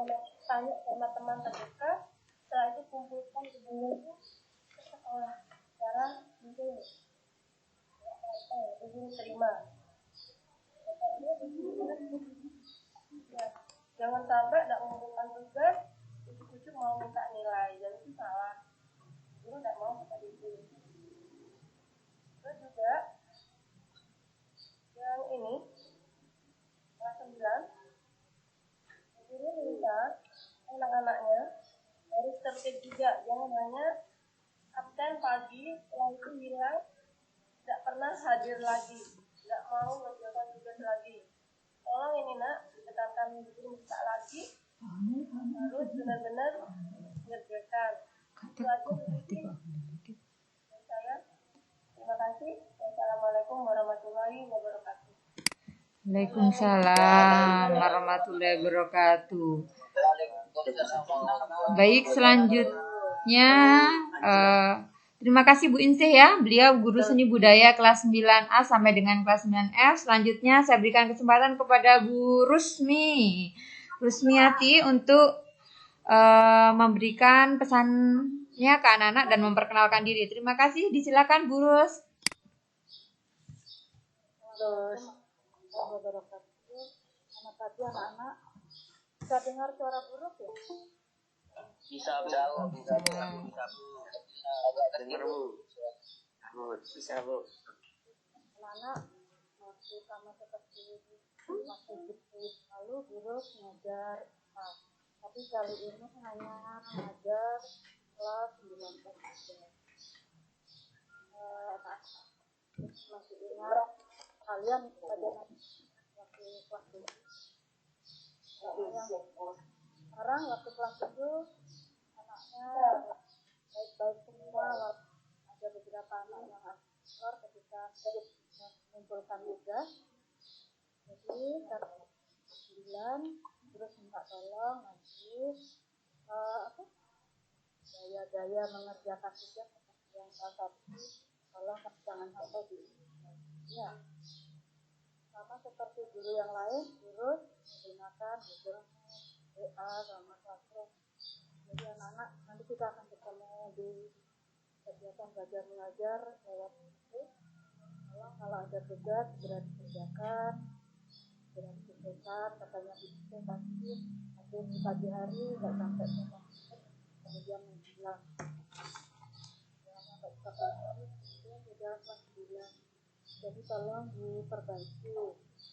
tanya sama teman terdekat. Setelah itu kumpulkan videonya itu ke sekolah. Sekarang mungkin guru terima. Ya, jangan sampai tidak mengumpulkan tugas, ujuk-ujuk mau minta nilai, dan itu salah. Guru tidak mau seperti itu. Terus juga yang ini kelas 9, guru minta anak-anaknya harus tertib juga, jangan hanya absen pagi, setelah itu hilang, tidak pernah hadir lagi, tidak mau mengerjakan tugas lagi. Tolong ini nak, ditekankan guru minta lagi, harus benar-benar mengerjakan. Itu aja mungkin saya. Terima kasih. Wassalamualaikum warahmatullahi wabarakatuh.
Waalaikumsalam warahmatullahi wabarakatuh. Baik, selanjutnya terima kasih Bu Insih ya. Beliau guru seni budaya kelas 9A sampai dengan kelas 9F. Selanjutnya saya berikan kesempatan kepada Bu Rusmiati untuk memberikan pesannya ke anak-anak dan memperkenalkan diri. Terima kasih. Disilakan Bu Rus.
Selamat pagi anak-anak. Bisa dengar suara buruk ya?
Bisa Bu. Dengar Bu. Bisa Bu.
Anak-anak masih sama seperti waktu lalu buruk ngajar IPA. Tapi kali ini hanya ngajar kelas 9 saja. Masih ingat kalian pada waktu kelas 7. Sekarang waktu kelas 7 anaknya baik-baik semua. Ada beberapa anak yang aktor ketika mengumpulkan tugas. Jadi karena 9 terus minta tolong nanti gaya-gaya mengerjakan tugas seperti yang salah satu, tolong jangan sampai di ya. Sama seperti guru yang lain, guru menggunakan Google WA sama Classroom. Jadi anak-anak nanti kita akan ketemu di kegiatan belajar mengajar lewat itu. Kalau ada tugas segera dikerjakan, segera diselesaikan, katanya itu pasti di pagi hari nggak sampai kemudian menghilang. Jangan sampai seperti itu sudah kelas 9. Jadi tolong diperbaiki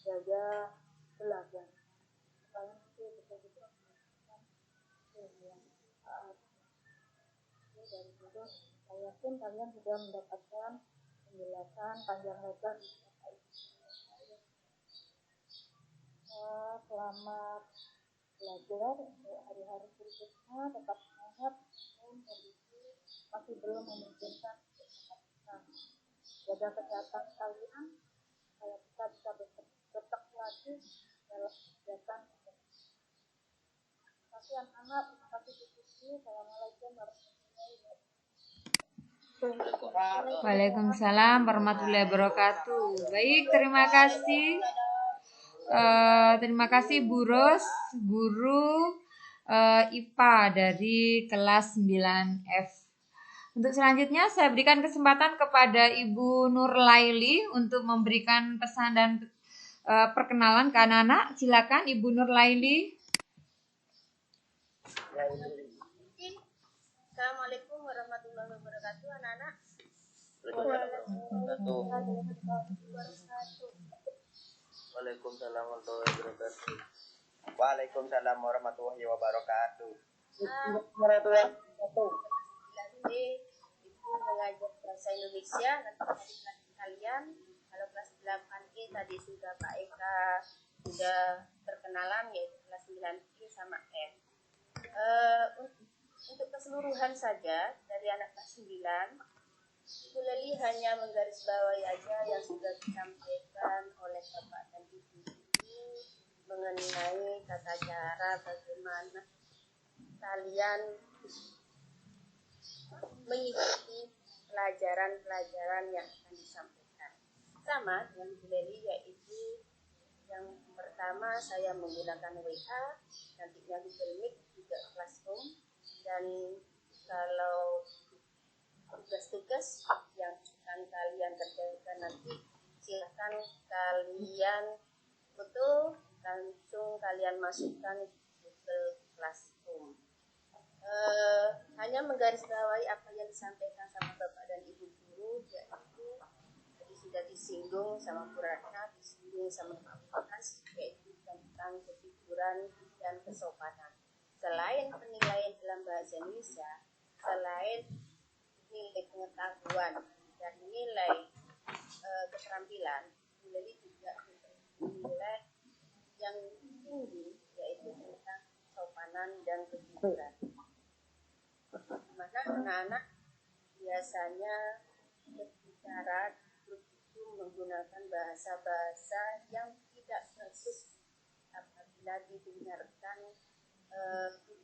gaya belajar supaya nanti betul-betul menggunakan yang saat. Dari situ saya yakin kalian sudah mendapatkan penjelasan panjang lebar. Selamat belajar untuk hari-hari berikutnya, tetap semangat walaupun kondisi masih belum memungkinkan untuk tetap jaga kesehatan kalian supaya kita bisa bertekad lagi dalam kegiatan. Terima kasih anak-anak, terima kasih diskusi. Assalamualaikum warahmatullahi wabarakatuh.
Waalaikumsalam warahmatullahi wabarakatuh. Baik, terima kasih. Terima kasih Bu Ros, guru IPA dari kelas 9F. Untuk selanjutnya saya berikan kesempatan kepada Ibu Nur Laili untuk memberikan pesan dan perkenalan ke anak-anak. Silakan Ibu Nur Laili.
Assalamualaikum warahmatullahi wabarakatuh anak-anak.
Waalaikumsalam warahmatullahi wabarakatuh. Waalaikumsalam warahmatullahi wabarakatuh.
Ibu mengajar bahasa Indonesia nanti dari kelas kalian. Kalau kelas 8E tadi sudah Pak Eka sudah perkenalan yaitu kelas 9E sama F. Untuk keseluruhan saja dari anak kelas 9, Ibu Leli hanya menggarisbawahi aja yang sudah disampaikan oleh Bapak dan Ibu mengenai tata cara bagaimana kalian mengikuti
pelajaran-pelajaran yang akan disampaikan. Sama dengan Bu Leli, yaitu yang pertama saya menggunakan WA, nantinya Google Meet juga Classroom, dan kalau tugas-tugas yang akan kalian kerjakan nanti silakan kalian foto langsung kalian masukkan di Google Classroom. Hanya menggarisbawahi apa yang disampaikan sama Bapak dan Ibu guru, yaitu tadi sudah disinggung sama Bu Ratna, disinggung sama Pak Bukas, yaitu tentang kejujuran dan kesopanan. Selain penilaian dalam bahasa Indonesia, selain nilai pengetahuan dan nilai keterampilan, Leli juga nilai yang tinggi, yaitu tentang kesopanan dan kejujuran. Dimana anak-anak biasanya berbicara itu menggunakan bahasa-bahasa yang tidak bagus apabila didengarkan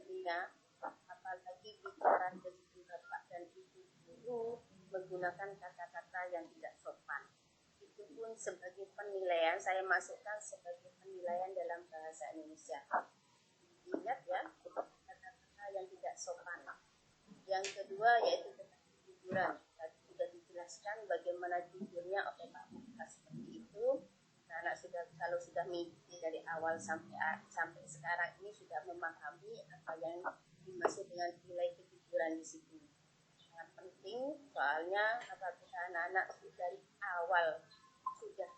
telinga, apalagi bicara dengan Bapak dan Ibu guru menggunakan kata-kata yang tidak sopan. Itu pun sebagai penilaian, saya masukkan sebagai penilaian dalam bahasa Indonesia. Ingat ya, kata-kata yang tidak sopan. Yang kedua yaitu tentang kejujuran. Tadi sudah dijelaskan bagaimana jujurnya oleh Pak Bukas seperti itu. Anak sudah, kalau sudah mengikuti dari awal sampai sekarang ini sudah memahami apa yang dimaksud dengan nilai kejujuran di situ. Sangat penting, soalnya apabila anak-anak dari awal sudah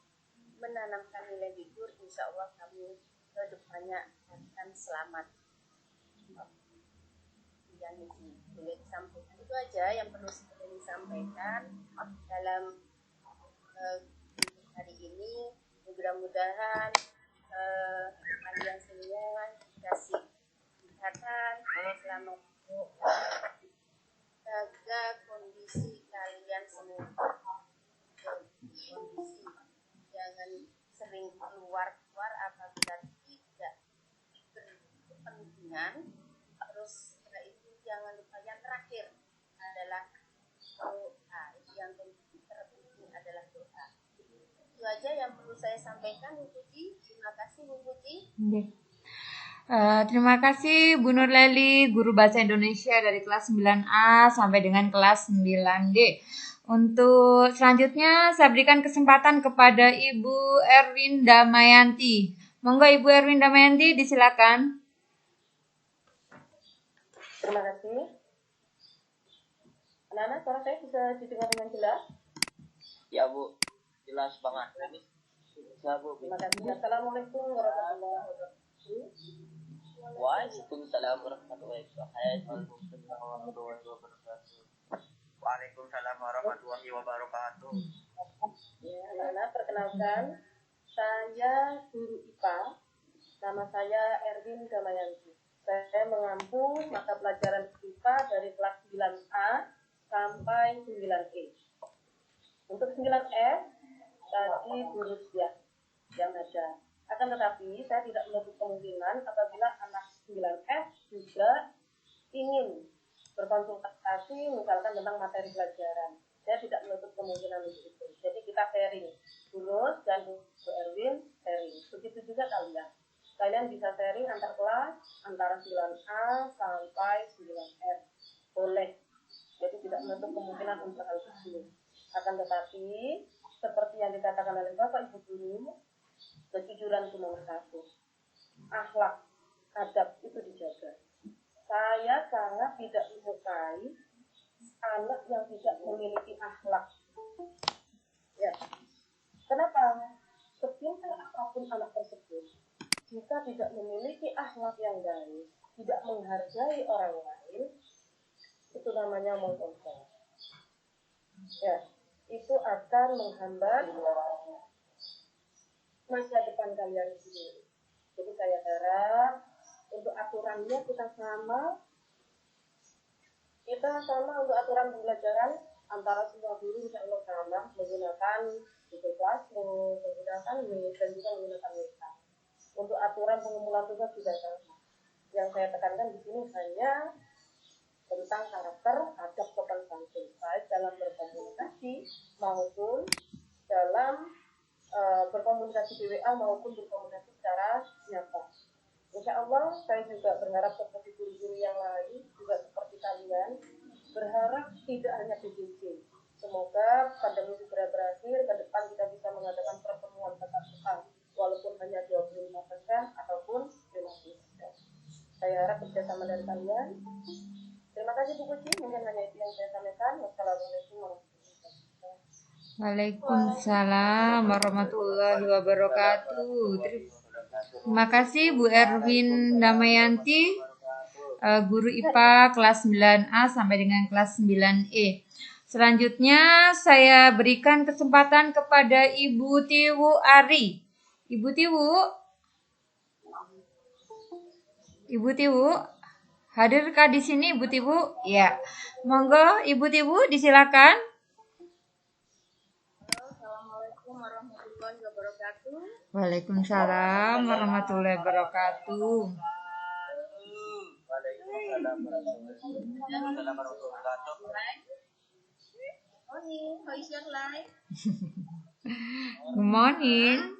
menanamkan nilai jujur, insya Allah kamu ke depannya akan selamat. Yang boleh disampaikan itu aja yang perlu saya sampaikan dalam hari ini. Mudah-mudahan kalian semua dikasih kesehatan, selamat jaga kondisi kalian semua, kondisi jangan sering keluar apabila tidak berkepentingan. Terus setelah itu jangan lupa yang terakhir adalah doa. Yang terpenting adalah doa. Itu aja yang perlu saya sampaikan, Bu Puji. Terima kasih, Bu Puji.
Terima kasih Bu Nurleli, guru bahasa Indonesia dari kelas 9A sampai dengan kelas 9D. Untuk selanjutnya saya berikan kesempatan kepada Ibu Erwin Damayanti. Monggo Ibu Erwin Damayanti, disilakan.
Terima kasih. Anak-anak, suara saya bisa didengar dengan jelas?
Ya Bu, jelas banget. Ya Bu.
Terima kasih. Assalamualaikum warahmatullahi wabarakatuh.
Waalaikumsalam warahmatullahi wabarakatuh. Waalaikumsalam warahmatullahi wabarakatuh.
Ya, anak-anak, perkenalkan, saya guru IPA. Nama saya Erwin Damayanti. Saya mengampu mata pelajaran IPA dari kelas 9A sampai 9E. Untuk 9F, tadi guru ya yang ada. Akan tetapi, saya tidak menutup kemungkinan apabila anak 9F juga ingin berkonsultasi misalkan tentang materi pelajaran. Saya tidak menutup kemungkinan untuk itu. Jadi kita sharing. Guru dan Bu Erwin sharing. Begitu juga kalian. Kalian bisa sharing antar kelas, antara 9A sampai 9F. Boleh. Jadi tidak menutup kemungkinan untuk hal itu. Akan tetapi, seperti yang dikatakan oleh Bapak Ibu Guru, kejujuran itu nomor 1. Akhlak, adab itu dijaga. Saya sangat tidak menyukai anak yang tidak memiliki akhlak. Ya. Kenapa? Sepintar apapun anak tersebut, jika tidak memiliki akhlak yang baik, tidak menghargai orang lain, itu namanya mengkonsol. Ya, itu akan menghambat masa depan kalian sendiri. Jadi saya harap untuk aturannya kita sama untuk aturan pembelajaran antara semua guru insya Allah sama menggunakan Google Classroom, menggunakan Meet dan juga menggunakan WA. Untuk aturan pengumpulan tugas juga sama. Yang saya tekankan di sini hanya tentang karakter, adab, sopan santun, baik dalam berkomunikasi maupun dalam berkomunikasi di WA maupun berkomunikasi secara nyata. Insya Allah saya juga berharap seperti guru-guru yang lain, juga seperti kalian, berharap tidak hanya PJJ. Semoga pandemi segera berakhir, ke depan kita bisa mengadakan pertemuan tatap muka, walaupun hanya 25% ataupun 50%. Saya harap kerjasama dari kalian. Terima kasih Bu Puji, mungkin hanya itu yang saya sampaikan. Wassalamualaikum warahmatullahi wabarakatuh.
Waalaikumsalam warahmatullahi wabarakatuh. Terima kasih Bu Erwin Damayanti, guru IPA kelas 9A sampai dengan kelas 9E. Selanjutnya saya berikan kesempatan kepada Ibu Tiwu Ari. Ibu Tiwu, hadirkah di sini Ibu Tiwu? Ya, monggo Ibu Tiwu disilakan.
Assalamualaikum warahmatullahi wabarakatuh.
Waalaikumsalam warahmatullahi wabarakatuh.
Waalaikumsalam warahmatullahi wabarakatuh.
Morning, how is your life?
Good morning.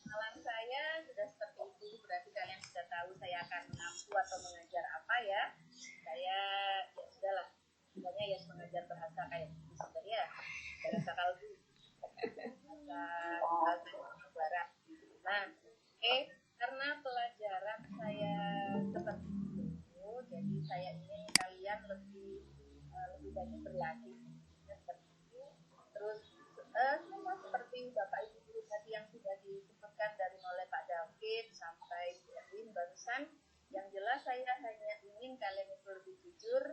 Malam saya sudah seperti itu, berarti kalian sudah tahu saya akan mengampu atau mengajar apa ya. Saya ya sudahlah, sebenarnya ya mengajar bahasa kayak gitu ya, bahasa kalbu, bahasa barat. Nah, karena pelajaran saya seperti itu, jadi saya ingin kalian lebih banyak berlatih seperti itu. Terus semua seperti Bapak Ibu guru tadi yang sudah disebutkan dari mulai Pak David sampai Bu Erwin barusan. Yang jelas saya hanya ingin kalian itu lebih jujur,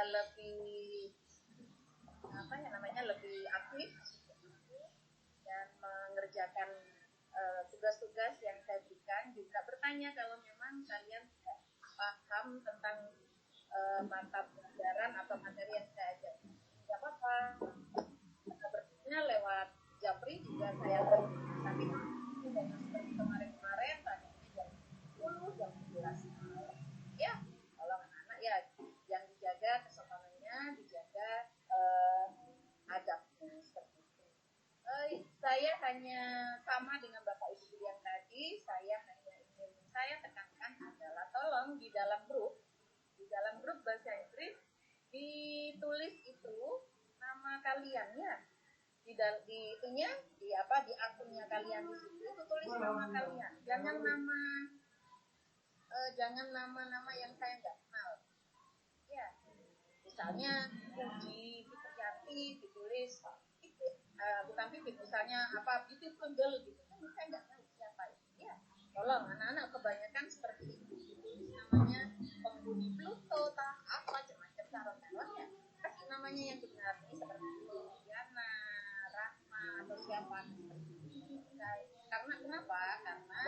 lebih lebih aktif dan mengerjakan tugas-tugas yang saya berikan. Juga bertanya kalau memang kalian tidak paham tentang mata pelajaran atau materi yang saya ajarkan. Tidak apa-apa, bertanya lewat Japri juga saya tapi seperti kemarin tadi jam 10, jam 11 ya. Kalau anak-anak ya yang dijaga kesopanannya, dijaga adabnya seperti itu. Saya hanya sama dengan Bapak Ibu yang tadi, saya hanya ingin saya tekankan adalah tolong di dalam grup bahasa Inggris ditulis itu nama kalian ya. Di akunnya kalian di situ itu tulis nama kalian. Jangan nama yang saya nggak kenal. Ya. Misalnya Puji Fitri ditulis bukan Pipit, misalnya Beautiful Girl gitu kan saya nggak tahu siapa itu. Ya. Tolong anak-anak kebanyakan seperti itu. Ditulis namanya penghuni Pluto, apa macam-macam taruh-taruhnya. Kasih namanya yang benar ini seperti Diana, Rahma atau siapa seperti itu. Karena kenapa? Karena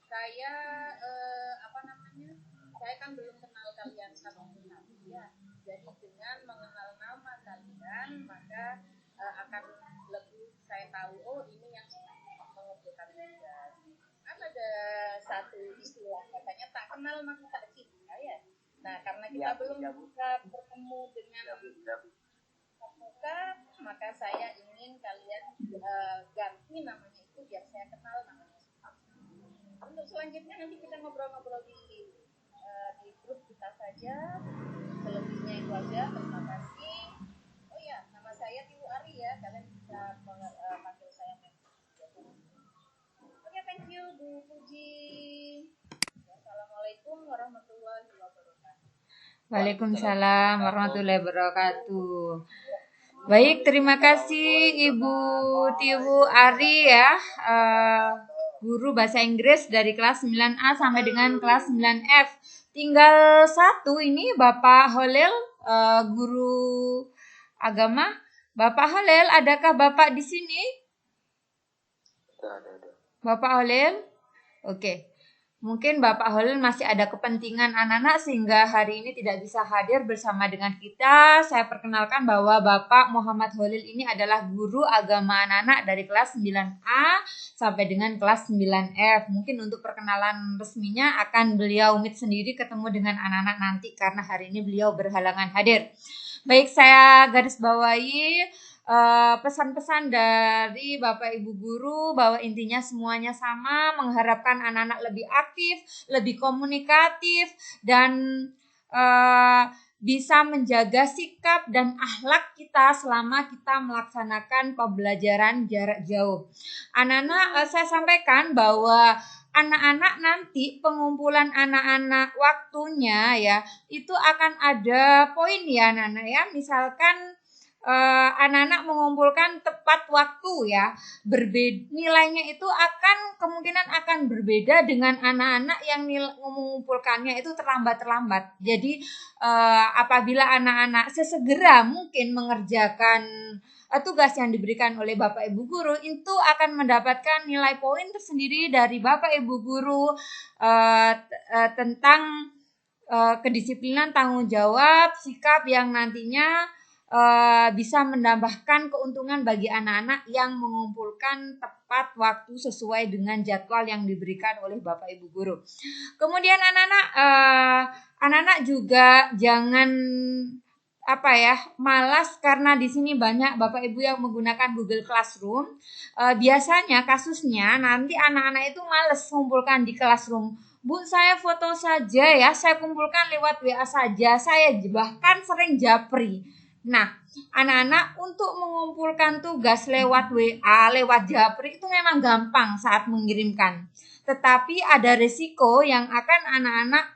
saya saya kan belum kenal kalian satu persatu ya. Jadi dengan mengenal nama kalian maka akan lebih saya tahu ini yang mengumpulkan tugas. Kan ada satu istilah katanya tak kenal maka tak cinta ya. Nah karena kita belum bisa bertemu dengan muka, maka saya ingin kalian ganti namanya itu biar saya kenal namanya. Untuk selanjutnya nanti kita ngobrol-ngobrol di grup kita saja. Selebihnya itu aja. Terima kasih. Oh ya, nama saya Tiwu Ari ya. Kalian bisa panggil saya. Oke, thank you Bu Puji. Assalamualaikum warahmatullahi wabarakatuh.
Waalaikumsalam warahmatullahi wabarakatuh. Baik, terima kasih Ibu Tiwu Ari ya, guru bahasa Inggris dari kelas 9A sampai dengan kelas 9F. Tinggal satu ini Bapak Holil, guru agama. Bapak Holil, adakah Bapak di sini?
Ada.
Bapak Holil? Oke. mungkin Bapak Holil masih ada kepentingan anak-anak sehingga hari ini tidak bisa hadir bersama dengan kita. Saya perkenalkan bahwa Bapak Muhammad Holil ini adalah guru agama anak-anak dari kelas 9A sampai dengan kelas 9F. Mungkin untuk perkenalan resminya akan beliau meet sendiri ketemu dengan anak-anak nanti karena hari ini beliau berhalangan hadir. Baik, saya garis bawahi pesan-pesan dari Bapak Ibu guru bahwa intinya semuanya sama, mengharapkan anak-anak lebih aktif, lebih komunikatif, dan bisa menjaga sikap dan akhlak kita selama kita melaksanakan pembelajaran jarak jauh. Anak-anak, saya sampaikan bahwa anak-anak nanti pengumpulan anak-anak waktunya ya itu akan ada poin ya anak-anak ya. Misalkan anak-anak mengumpulkan tepat waktu ya, nilainya itu kemungkinan akan berbeda dengan anak-anak yang mengumpulkannya itu terlambat. Jadi apabila anak-anak sesegera mungkin mengerjakan tugas yang diberikan oleh Bapak Ibu guru, itu akan mendapatkan nilai poin tersendiri dari Bapak Ibu guru tentang kedisiplinan, tanggung jawab, sikap yang nantinya bisa menambahkan keuntungan bagi anak-anak yang mengumpulkan tepat waktu sesuai dengan jadwal yang diberikan oleh Bapak Ibu guru. Kemudian anak-anak juga jangan malas karena di sini banyak Bapak Ibu yang menggunakan Google Classroom. Biasanya kasusnya nanti anak-anak itu malas mengumpulkan di Classroom. Bu, saya foto saja ya, saya kumpulkan lewat WA saja, saya bahkan sering japri. Nah, anak-anak untuk mengumpulkan tugas lewat WA, lewat japri itu memang gampang saat mengirimkan. Tetapi ada resiko yang akan anak-anak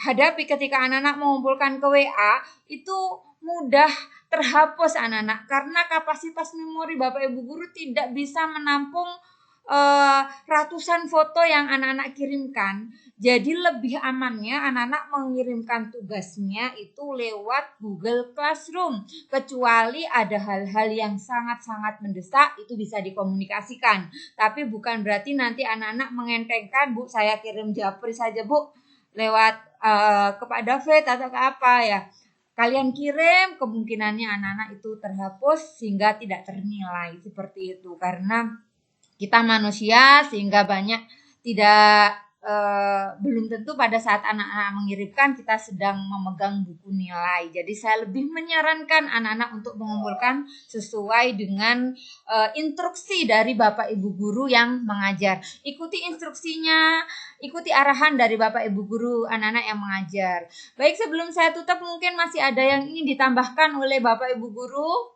hadapi ketika anak-anak mengumpulkan ke WA, itu mudah terhapus anak-anak karena kapasitas memori Bapak Ibu guru tidak bisa menampung ratusan foto yang anak-anak kirimkan. Jadi lebih amannya anak-anak mengirimkan tugasnya itu lewat Google Classroom. Kecuali ada hal-hal yang sangat-sangat mendesak, itu bisa dikomunikasikan. Tapi bukan berarti nanti anak-anak mengentengkan, Bu saya kirim japri saja Bu, lewat kepada David atau ke apa ya. Kalian kirim, kemungkinannya anak-anak itu terhapus sehingga tidak ternilai seperti itu. Karena kita manusia sehingga banyak belum tentu pada saat anak-anak mengirimkan kita sedang memegang buku nilai. Jadi saya lebih menyarankan anak-anak untuk mengumpulkan sesuai dengan instruksi dari Bapak Ibu guru yang mengajar. Ikuti instruksinya, ikuti arahan dari Bapak Ibu guru anak-anak yang mengajar. Baik, sebelum saya tutup mungkin masih ada yang ingin ditambahkan oleh Bapak Ibu guru?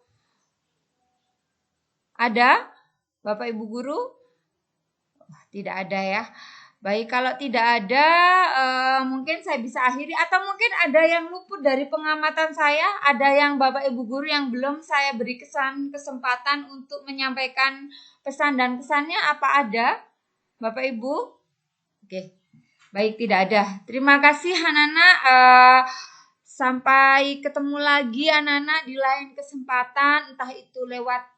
Ada? Bapak Ibu guru? Tidak ada ya. Baik, kalau tidak ada mungkin saya bisa akhiri atau mungkin ada yang luput dari pengamatan saya, ada yang Bapak Ibu guru yang belum saya beri kesempatan untuk menyampaikan pesan dan kesannya, apa ada Bapak Ibu? Oke. Baik, tidak ada. Terima kasih anak-anak. Sampai ketemu lagi anak-anak di lain kesempatan, entah itu lewat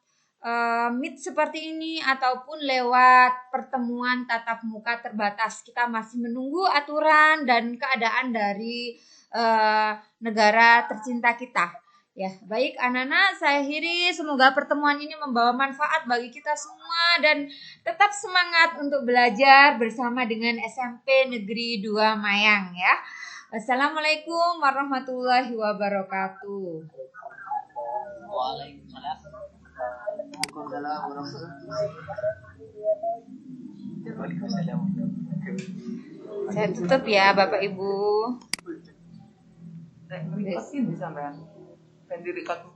meet seperti ini ataupun lewat pertemuan tatap muka terbatas. Kita masih menunggu aturan dan keadaan dari negara tercinta kita. Ya, baik anak-anak, saya akhiri. Semoga pertemuan ini membawa manfaat bagi kita semua dan tetap semangat untuk belajar bersama dengan SMP Negeri 2 Mayang ya. Assalamualaikum warahmatullahi wabarakatuh.
Waalaikumsalam.
Saya tutup ya Bapak Ibu.
Record sih bisa, Ben. Record